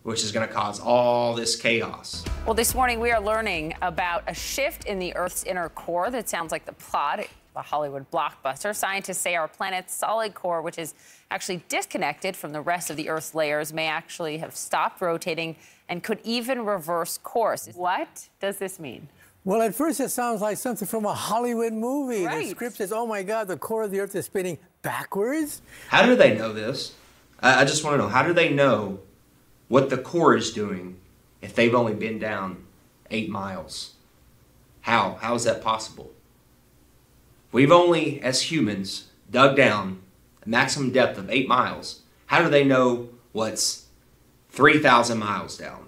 which is going to cause all this chaos. Well, this morning we are learning about a shift in the Earth's inner core that sounds like the plot of a Hollywood blockbuster. Scientists say our planet's solid core, which is actually disconnected from the rest of the Earth's layers, may actually have stopped rotating and could even reverse course. What does this mean? Well, at first it sounds like something from a Hollywood movie. Right. The script says, oh my God, the core of the Earth is spinning backwards. How do they know this? I just want to know, how do they know what the core is doing if they've only been down 8 miles? How? How is that possible? We've only, as humans, dug down a maximum depth of 8 miles. How do they know what's 3,000 miles down?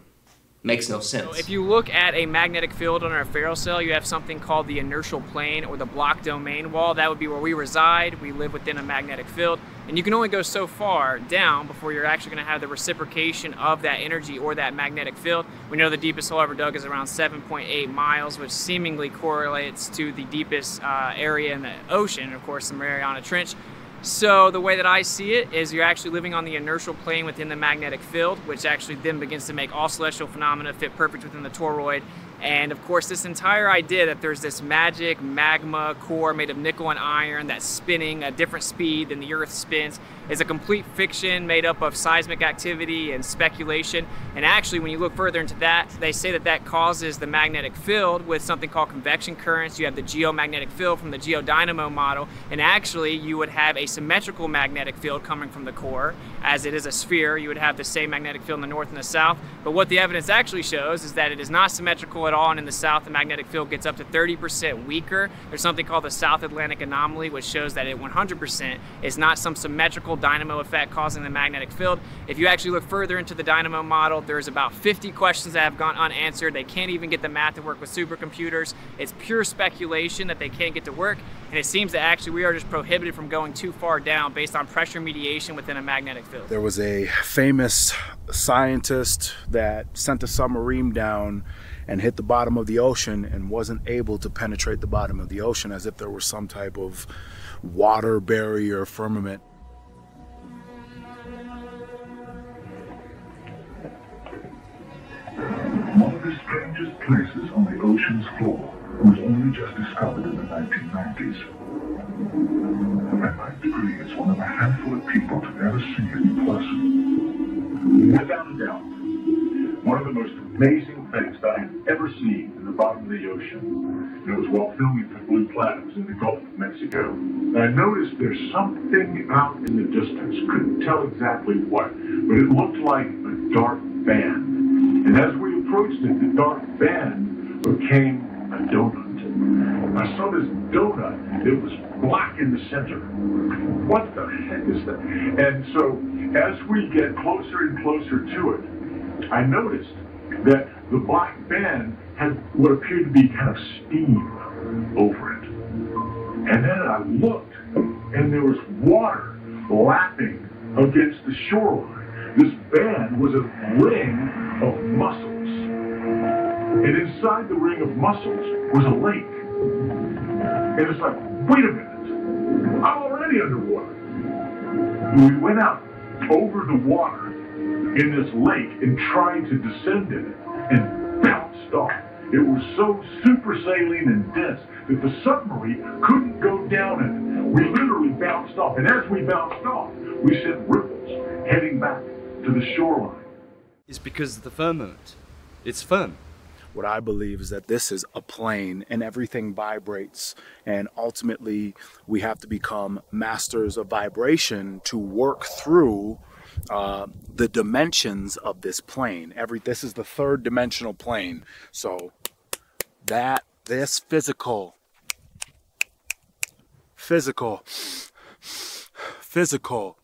Makes no sense. So if you look at a magnetic field on our ferrocell, you have something called the inertial plane or the block domain wall. That would be where we reside. We live within a magnetic field. And you can only go so far down before you're actually going to have the reciprocation of that energy or that magnetic field. We know the deepest hole ever dug is around 7.8 miles, which seemingly correlates to the deepest area in the ocean, of course, the Mariana Trench. So the way that I see it is you're actually living on the inertial plane within the magnetic field, which actually then begins to make all celestial phenomena fit perfect within the toroid. And of course, this entire idea that there's this magic magma core made of nickel and iron that's spinning at a different speed than the Earth spins is a complete fiction made up of seismic activity and speculation. And actually, when you look further into that, they say that that causes the magnetic field with something called convection currents. You have the geomagnetic field from the geodynamo model, and actually you would have a symmetrical magnetic field coming from the core. As it is a sphere, you would have the same magnetic field in the north and the south. But what the evidence actually shows is that it is not symmetrical at all, and in the south, the magnetic field gets up to 30% weaker. There's something called the South Atlantic anomaly, which shows that it 100% is not some symmetrical dynamo effect causing the magnetic field. If you actually look further into the dynamo model, there's about 50 questions that have gone unanswered. They can't even get the math to work with supercomputers. It's pure speculation that they can't get to work, and it seems that actually we are just prohibited from going too far down based on pressure mediation within a magnetic field. There was a famous scientist that sent a submarine down and hit the bottom of the ocean and wasn't able to penetrate the bottom of the ocean, as if there was some type of water barrier firmament. One of the strangest places on the ocean's floor was only just discovered in the 1990s. And I agree it's one of a handful of people to ever see it in person. Without a doubt, one of the most amazing things that I have ever seen in the bottom of the ocean. It was while filming for Blue Planet in the Gulf of Mexico. nights ago, I noticed there's something out in the distance. Couldn't tell exactly what, but it looked like a dark band. And as we approached it, the dark band became a donut. I saw this donut. It was black in the center. What the heck is that? And so as we get closer and closer to it, I noticed that the black band had what appeared to be kind of steam over it. And then I looked, and there was water lapping against the shoreline. This band was a ring of mussels. And inside the ring of mussels was a lake. And it's like, wait a minute, I'm already underwater. We went out over the water in this lake and tried to descend in it and bounced off. It was so super saline and dense that the submarine couldn't go down in it. We literally bounced off, and as we bounced off, we sent ripples heading back to the shoreline. It's because of the firmament. It's firm. What I believe is that this is a plane and everything vibrates, and ultimately we have to become masters of vibration to work through the dimensions of this plane. This is the third dimensional plane. So this physical,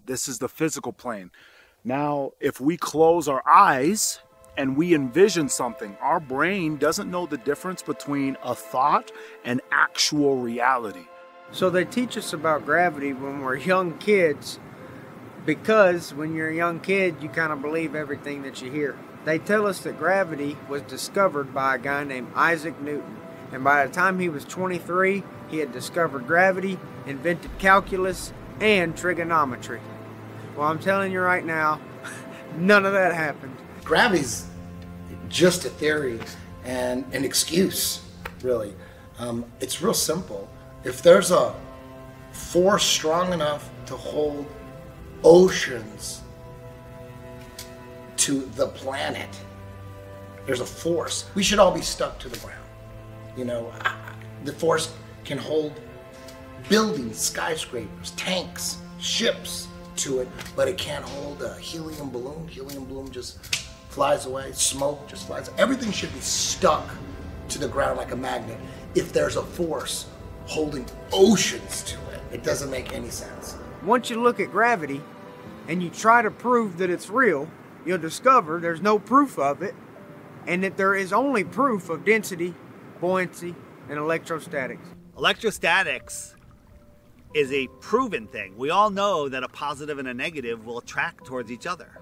this is the physical plane. Now, if we close our eyes and we envision something, our brain doesn't know the difference between a thought and actual reality. So they teach us about gravity when we're young kids, because when you're a young kid, you kind of believe everything that you hear. They tell us that gravity was discovered by a guy named Isaac Newton. And by the time he was 23, he had discovered gravity, invented calculus, and trigonometry. Well, I'm telling you right now, none of that happened. Gravity's just a theory and an excuse, really. It's real simple. If there's a force strong enough to hold oceans to the planet, there's a force. We should all be stuck to the ground. You know, the force can hold buildings, skyscrapers, tanks, ships to it, but it can't hold a helium balloon. Helium balloon just flies away, smoke just flies. Everything should be stuck to the ground like a magnet. If there's a force holding oceans to it, it doesn't make any sense. Once you look at gravity and you try to prove that it's real, you'll discover there's no proof of it, and that there is only proof of density, buoyancy, and electrostatics. Electrostatics is a proven thing. We all know that a positive and a negative will attract towards each other.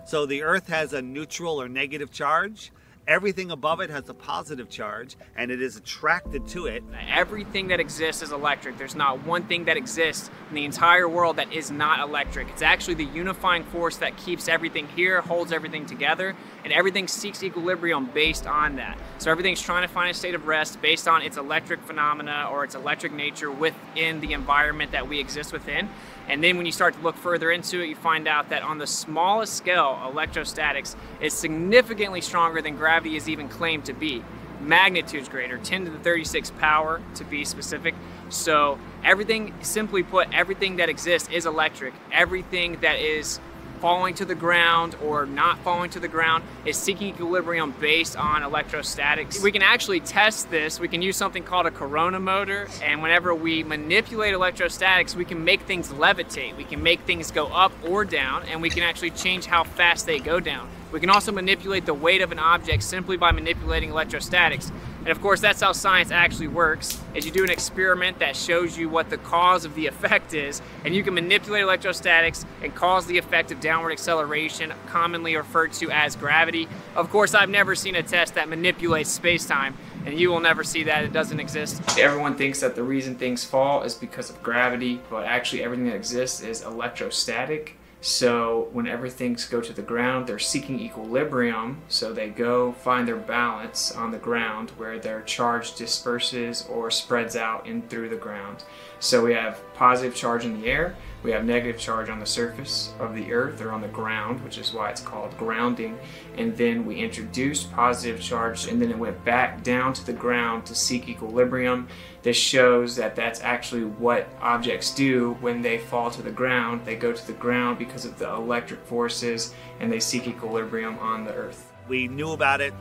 So the Earth has a neutral or negative charge. Everything above it has a positive charge, and it is attracted to it. Everything that exists is electric. There's not one thing that exists in the entire world that is not electric. It's actually the unifying force that keeps everything here, holds everything together, and everything seeks equilibrium based on that. So everything's trying to find a state of rest based on its electric phenomena or its electric nature within the environment that we exist within. And then when you start to look further into it, you find out that on the smallest scale, electrostatics is significantly stronger than gravity is even claimed to be. Magnitudes greater, 10 to the 36 power to be specific. So everything, simply put, everything that exists is electric. Everything that is falling to the ground or not falling to the ground is seeking equilibrium based on electrostatics. We can actually test this. We can use something called a corona motor, and whenever we manipulate electrostatics, we can make things levitate. We can make things go up or down, and we can actually change how fast they go down. We can also manipulate the weight of an object simply by manipulating electrostatics. And of course, that's how science actually works, is you do an experiment that shows you what the cause of the effect is, and you can manipulate electrostatics and cause the effect of downward acceleration, commonly referred to as gravity. Of course, I've never seen a test that manipulates space-time, and you will never see that. It doesn't exist. Everyone thinks that the reason things fall is because of gravity, but actually everything that exists is electrostatic. So whenever things go to the ground, they're seeking equilibrium, so they go find their balance on the ground where their charge disperses or spreads out in through the ground. So we have positive charge in the air, We have negative charge on the surface of the Earth, or on the ground, which is why it's called grounding. And then we introduced positive charge, and then it went back down to the ground to seek equilibrium. This shows that that's actually what objects do when they fall to the ground. They go to the ground because of the electric forces, and they seek equilibrium on the Earth. We knew about it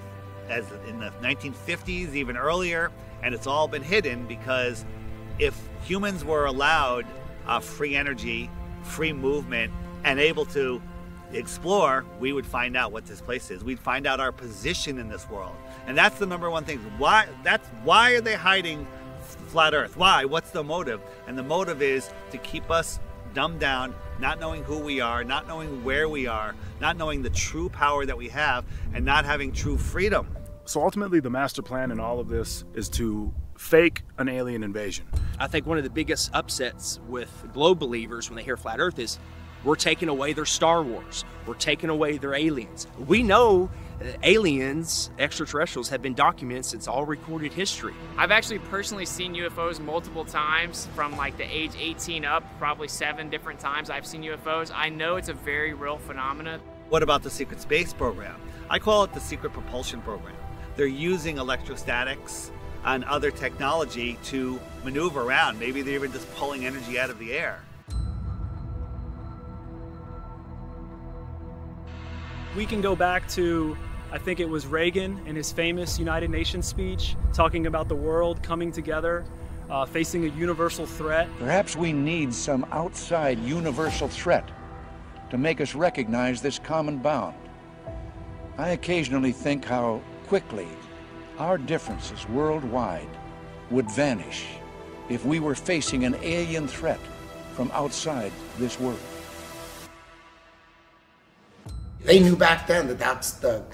as in the 1950s, even earlier, and it's all been hidden because if humans were allowed free energy, free movement, and able to explore, we would find out what this place is. We'd find out our position in this world. And that's the number one thing. Why are they hiding flat Earth? Why? What's the motive? And the motive is to keep us dumbed down, not knowing who we are, not knowing where we are, not knowing the true power that we have, and not having true freedom. So ultimately, the master plan in all of this is to fake an alien invasion. I think one of the biggest upsets with globe believers when they hear flat Earth is we're taking away their Star Wars. We're taking away their aliens. We know aliens, extraterrestrials, have been documented since all recorded history. I've actually personally seen UFOs multiple times from like the age 18 up, probably 7 different times I've seen UFOs. I know it's a very real phenomenon. What about the secret space program? I call it the secret propulsion program. They're using electrostatics and other technology to maneuver around. Maybe they're even just pulling energy out of the air. We can go back to, I think it was Reagan in his famous United Nations speech, talking about the world coming together, facing a universal threat. Perhaps we need some outside universal threat to make us recognize this common bound. I occasionally think how quickly our differences worldwide would vanish if we were facing an alien threat from outside this world. They knew back then that that's the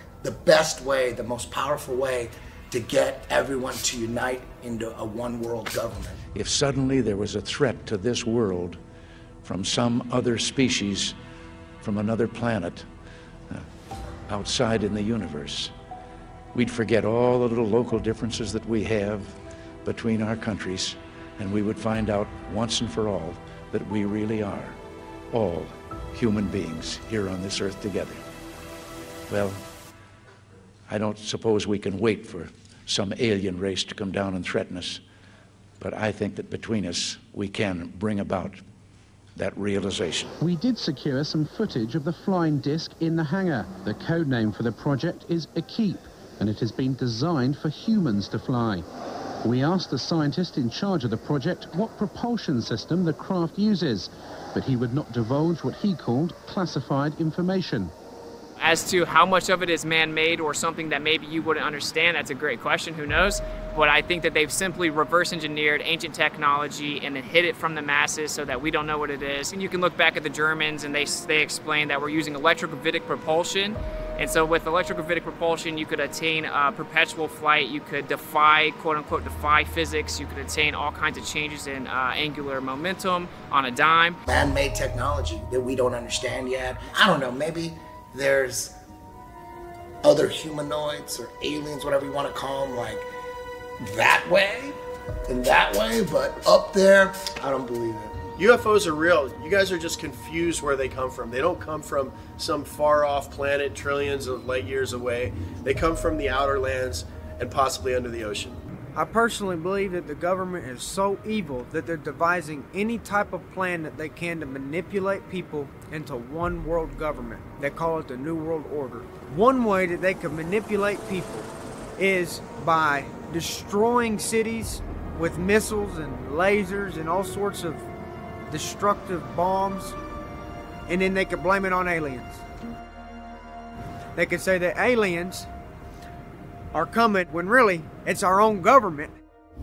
best way, the most powerful way to get everyone to unite into a one world government. If suddenly there was a threat to this world from some other species, from another planet, outside in the universe, we'd forget all the little local differences that we have between our countries, and we would find out once and for all that we really are all human beings here on this earth together. Well, I don't suppose we can wait for some alien race to come down and threaten us, but I think that between us we can bring about that realization. We did secure some footage of the flying disc in the hangar. The code name for the project is Keep, and it has been designed for humans to fly. We asked the scientist in charge of the project what propulsion system the craft uses, but he would not divulge what he called classified information. As to how much of it is man-made or something that maybe you wouldn't understand, that's a great question, who knows? But I think that they've simply reverse engineered ancient technology and then hid it from the masses so that we don't know what it is. And you can look back at the Germans and they explain that we're using electrogravitic propulsion. And so with electrogravitic propulsion, you could attain perpetual flight, you could defy, quote unquote, defy physics, you could attain all kinds of changes in angular momentum on a dime. Man-made technology that we don't understand yet. I don't know, maybe there's other humanoids or aliens, whatever you want to call them, like that way and that way, but up there, I don't believe it. UFOs are real. You guys are just confused where they come from. They don't come from some far-off planet trillions of light years away. They come from the outer lands and possibly under the ocean. I personally believe that the government is so evil that they're devising any type of plan that they can to manipulate people into one world government. They call it the New World Order. One way that they can manipulate people is by destroying cities with missiles and lasers and all sorts of destructive bombs, and then they could blame it on aliens. They could say that aliens are coming when really it's our own government.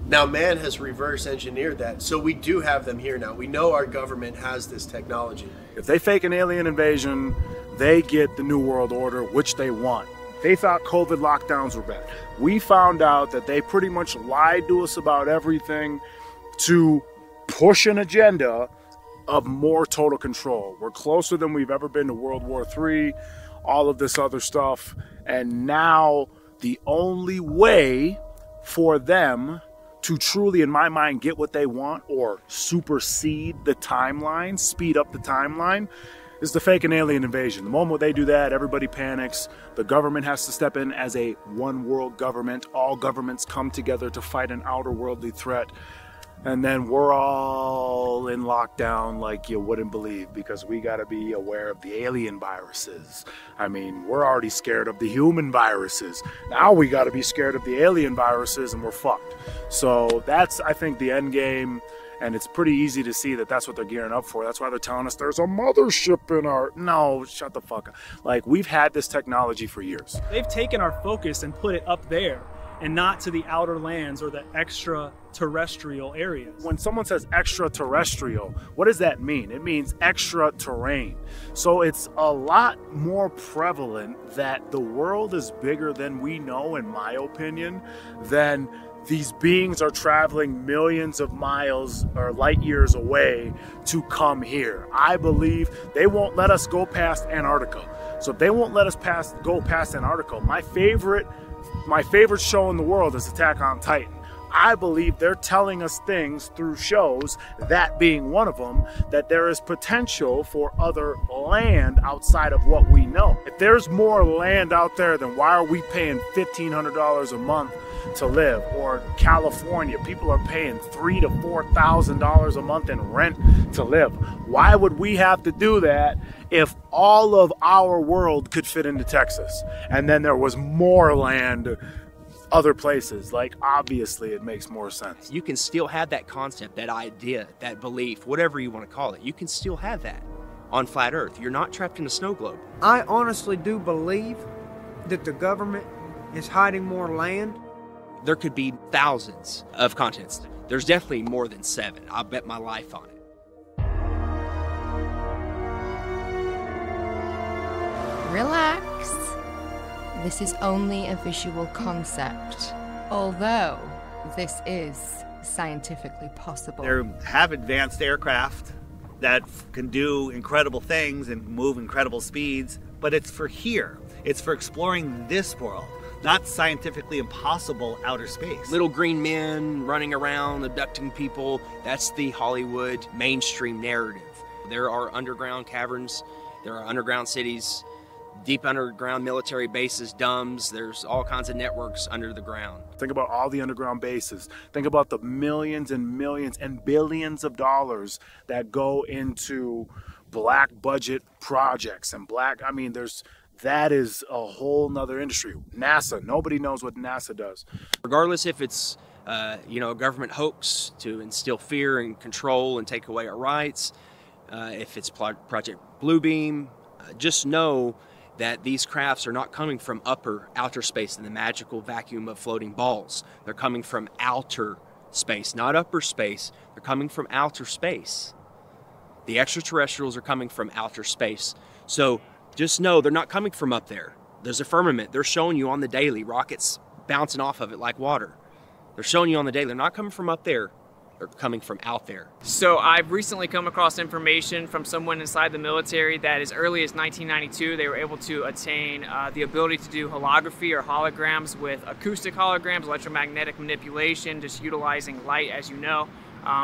Now man has reverse engineered that, so we do have them here now. We know our government has this technology. If they fake an alien invasion, they get the New World Order, which they want. They thought COVID lockdowns were bad. We found out that they pretty much lied to us about everything to push an agenda of more total control. We're closer than we've ever been to World War III, all of this other stuff, and now the only way for them to truly, in my mind, get what they want or supersede the timeline, speed up the timeline, is to fake an alien invasion. The moment they do that, everybody panics. The government has to step in as a one world government. All governments come together to fight an outer worldly threat. And then we're all in lockdown like you wouldn't believe, because we got to be aware of the alien viruses. I mean, we're already scared of the human viruses. Now we got to be scared of the alien viruses, and we're fucked. So that's, I think, the end game. And it's pretty easy to see that that's what they're gearing up for. That's why they're telling us there's a mothership in our... No, shut the fuck up. Like, we've had this technology for years. They've taken our focus and put it up there and not to the outer lands or the extraterrestrial areas. When someone says extraterrestrial, what does that mean? It means extra terrain. So it's a lot more prevalent that the world is bigger than we know, in my opinion, than these beings are traveling millions of miles or light years away to come here. I believe they won't let us go past Antarctica. So if they won't let us go past Antarctica, my favorite show in the world is Attack on Titan. I believe they're telling us things through shows, that being one of them, that there is potential for other land outside of what we know. If there's more land out there, then why are we paying $1,500 a month to live? Or California, people are paying $3,000 to $4,000 a month in rent to live. Why would we have to do that if all of our world could fit into Texas and then there was more land other places? Like, obviously it makes more sense. You can still have that concept, that idea, that belief, whatever you want to call it. You can still have that on flat Earth. You're not trapped in a snow globe. I honestly do believe that the government is hiding more land. There could be thousands of continents. There's definitely more than 7. I'll bet my life on it. Relax. This is only a visual concept, although this is scientifically possible. They have advanced aircraft that can do incredible things and move incredible speeds, but it's for here. It's for exploring this world, not scientifically impossible outer space. Little green men running around, abducting people. That's the Hollywood mainstream narrative. There are underground caverns, there are underground cities, deep underground military bases, DUMBs. There's all kinds of networks under the ground. Think about all the underground bases. Think about the millions and millions and billions of dollars that go into black budget projects and I mean, that is a whole nother industry. NASA, nobody knows what NASA does. Regardless if it's a government hoax to instill fear and control and take away our rights, if it's Project Bluebeam, just know that these crafts are not coming from outer space in the magical vacuum of floating balls. They're coming from outer space, not upper space. They're coming from outer space. The extraterrestrials are coming from outer space. So just know they're not coming from up there. There's a firmament. They're showing you on the daily, rockets bouncing off of it like water. They're showing you on the daily. They're not coming from up there. They're coming from out there. So I've recently come across information from someone inside the military that as early as 1992, they were able to attain the ability to do holography or holograms with acoustic holograms, electromagnetic manipulation, just utilizing light, as you know,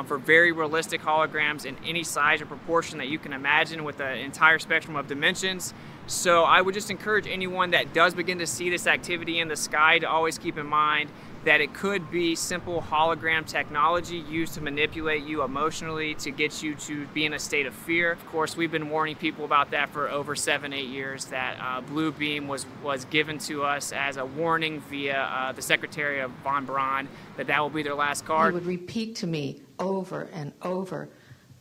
for very realistic holograms in any size or proportion that you can imagine with the entire spectrum of dimensions. So I would just encourage anyone that does begin to see this activity in the sky to always keep in mind that it could be simple hologram technology used to manipulate you emotionally to get you to be in a state of fear. Of course, we've been warning people about that for over 7-8 years, that Blue Beam was given to us as a warning via the Secretary of Von Braun that will be their last card. He would repeat to me over and over,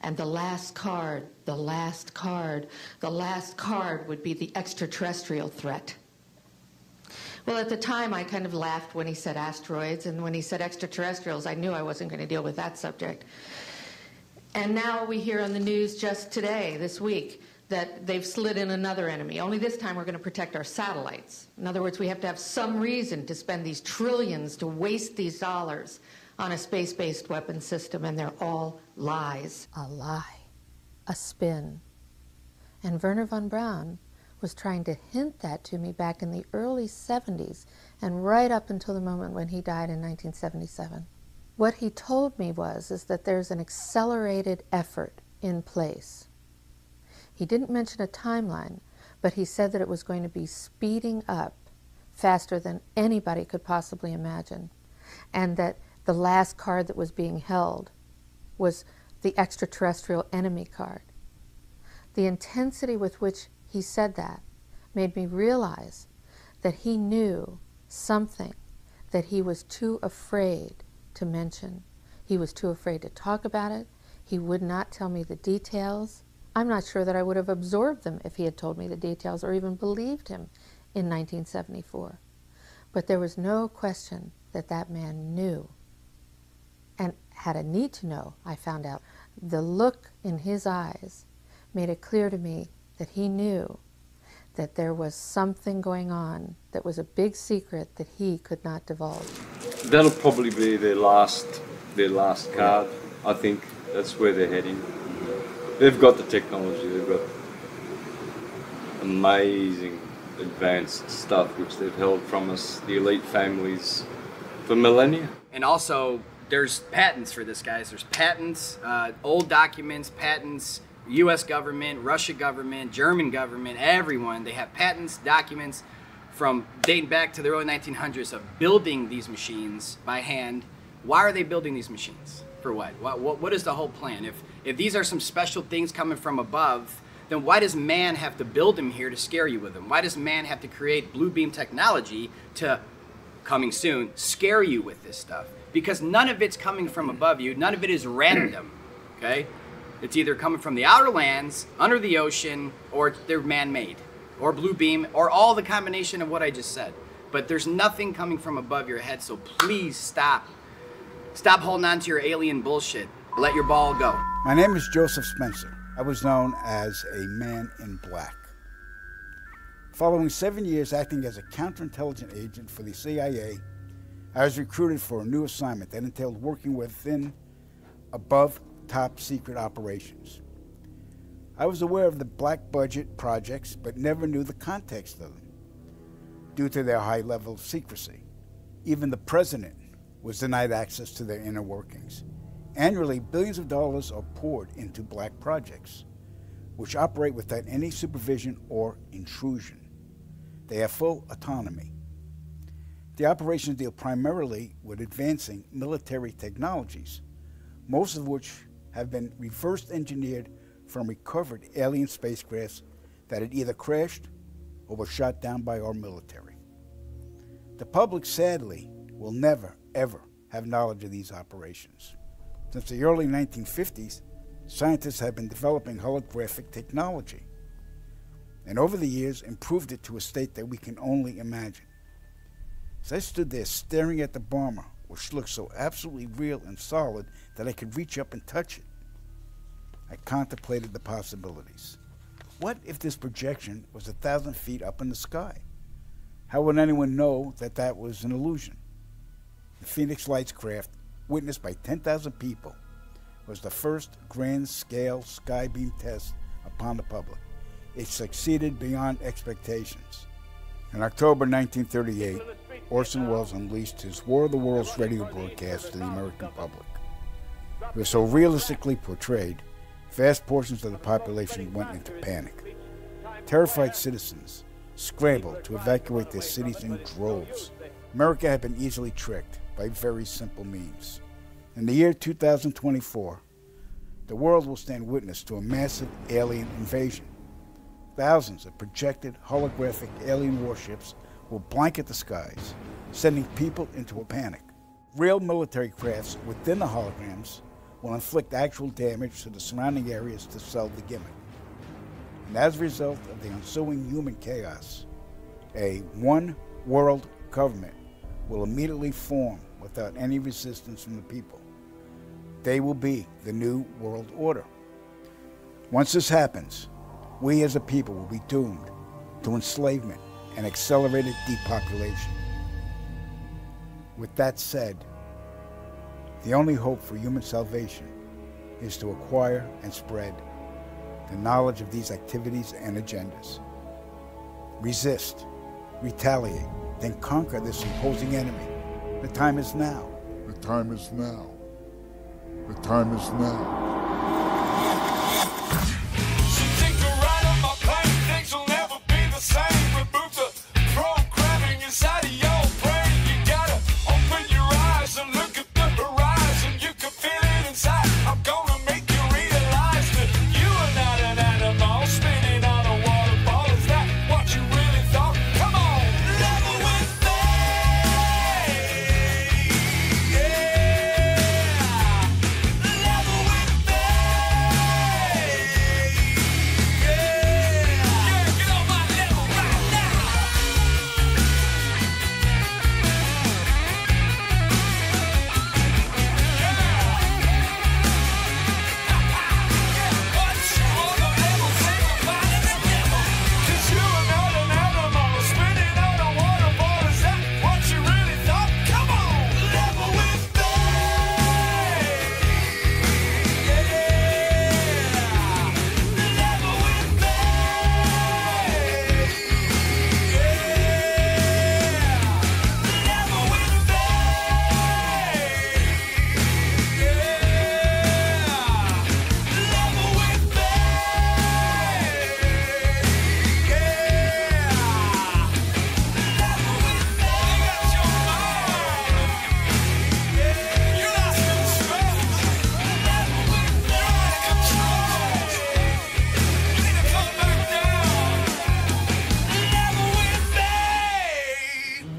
and the last card, the last card, the last card would be the extraterrestrial threat. Well, at the time, I kind of laughed when he said asteroids, and when he said extraterrestrials, I knew I wasn't going to deal with that subject. And now we hear on the news just today, this week, that they've slid in another enemy. Only this time we're going to protect our satellites. In other words, we have to have some reason to spend these trillions, to waste these dollars on a space-based weapon system, and they're all lies. A lie, a spin. And Wernher von Braun was trying to hint that to me back in the early 70s and right up until the moment when he died in 1977. What he told me is that there's an accelerated effort in place. He didn't mention a timeline, but he said that it was going to be speeding up faster than anybody could possibly imagine, and that the last card that was being held was the extraterrestrial enemy card. The intensity with which he said that made me realize that he knew something that he was too afraid to mention. He was too afraid to talk about it. He would not tell me the details. I'm not sure that I would have absorbed them if he had told me the details or even believed him in 1974. But there was no question that that man knew and had a need to know, I found out. The look in his eyes made it clear to me that he knew that there was something going on that was a big secret that he could not divulge. That'll probably be their last card. I think that's where they're heading. They've got the technology, they've got amazing advanced stuff which they've held from us, the elite families, for millennia. And also, there's patents for this, guys. There's patents, old documents, patents, US government, Russia government, German government, everyone. They have patents, documents from dating back to the early 1900s of building these machines by hand. Why are they building these machines? For what? What is the whole plan? If these are some special things coming from above, then why does man have to build them here to scare you with them? Why does man have to create blue beam technology to, coming soon, scare you with this stuff? Because none of it's coming from above you. None of it is random, okay? It's either coming from the outer lands, under the ocean, or they're man-made, or blue beam, or all the combination of what I just said. But there's nothing coming from above your head, so please stop. Stop holding on to your alien bullshit. Let your ball go. My name is Joseph Spencer. I was known as a man in black. Following 7 years acting as a counterintelligence agent for the CIA, I was recruited for a new assignment that entailed working within above top secret operations. I was aware of the black budget projects, but never knew the context of them due to their high level of secrecy. Even the president was denied access to their inner workings. Annually, billions of dollars are poured into black projects, which operate without any supervision or intrusion. They have full autonomy. The operations deal primarily with advancing military technologies, most of which have been reverse engineered from recovered alien spacecrafts that had either crashed or were shot down by our military. The public, sadly, will never, ever have knowledge of these operations. Since the early 1950s, scientists have been developing holographic technology, and over the years improved it to a state that we can only imagine. As I stood there staring at the bomber, which looked so absolutely real and solid that I could reach up and touch it, I contemplated the possibilities. What if this projection was 1,000 feet up in the sky? How would anyone know that that was an illusion? The Phoenix Lights craft, witnessed by 10,000 people, was the first grand-scale skybeam test upon the public. It succeeded beyond expectations. In October 1938, Orson Welles unleashed his War of the Worlds radio broadcast to the American public. It was so realistically portrayed, vast portions of the population went into panic. Terrified citizens scrambled to evacuate their cities in droves. America had been easily tricked by very simple means. In the year 2024, the world will stand witness to a massive alien invasion. Thousands of projected holographic alien warships will blanket the skies, sending people into a panic. Real military crafts within the holograms will inflict actual damage to the surrounding areas to sell the gimmick. And as a result of the ensuing human chaos, a one-world government will immediately form without any resistance from the people. They will be the new world order. Once this happens, we as a people will be doomed to enslavement and accelerated depopulation. With that said, the only hope for human salvation is to acquire and spread the knowledge of these activities and agendas. Resist, retaliate, then conquer this imposing enemy. The time is now. time is now. The time is now.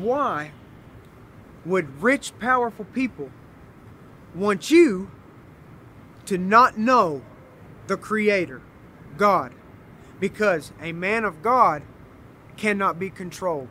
Why would rich, powerful people want you to not know the Creator, God? Because a man of God cannot be controlled.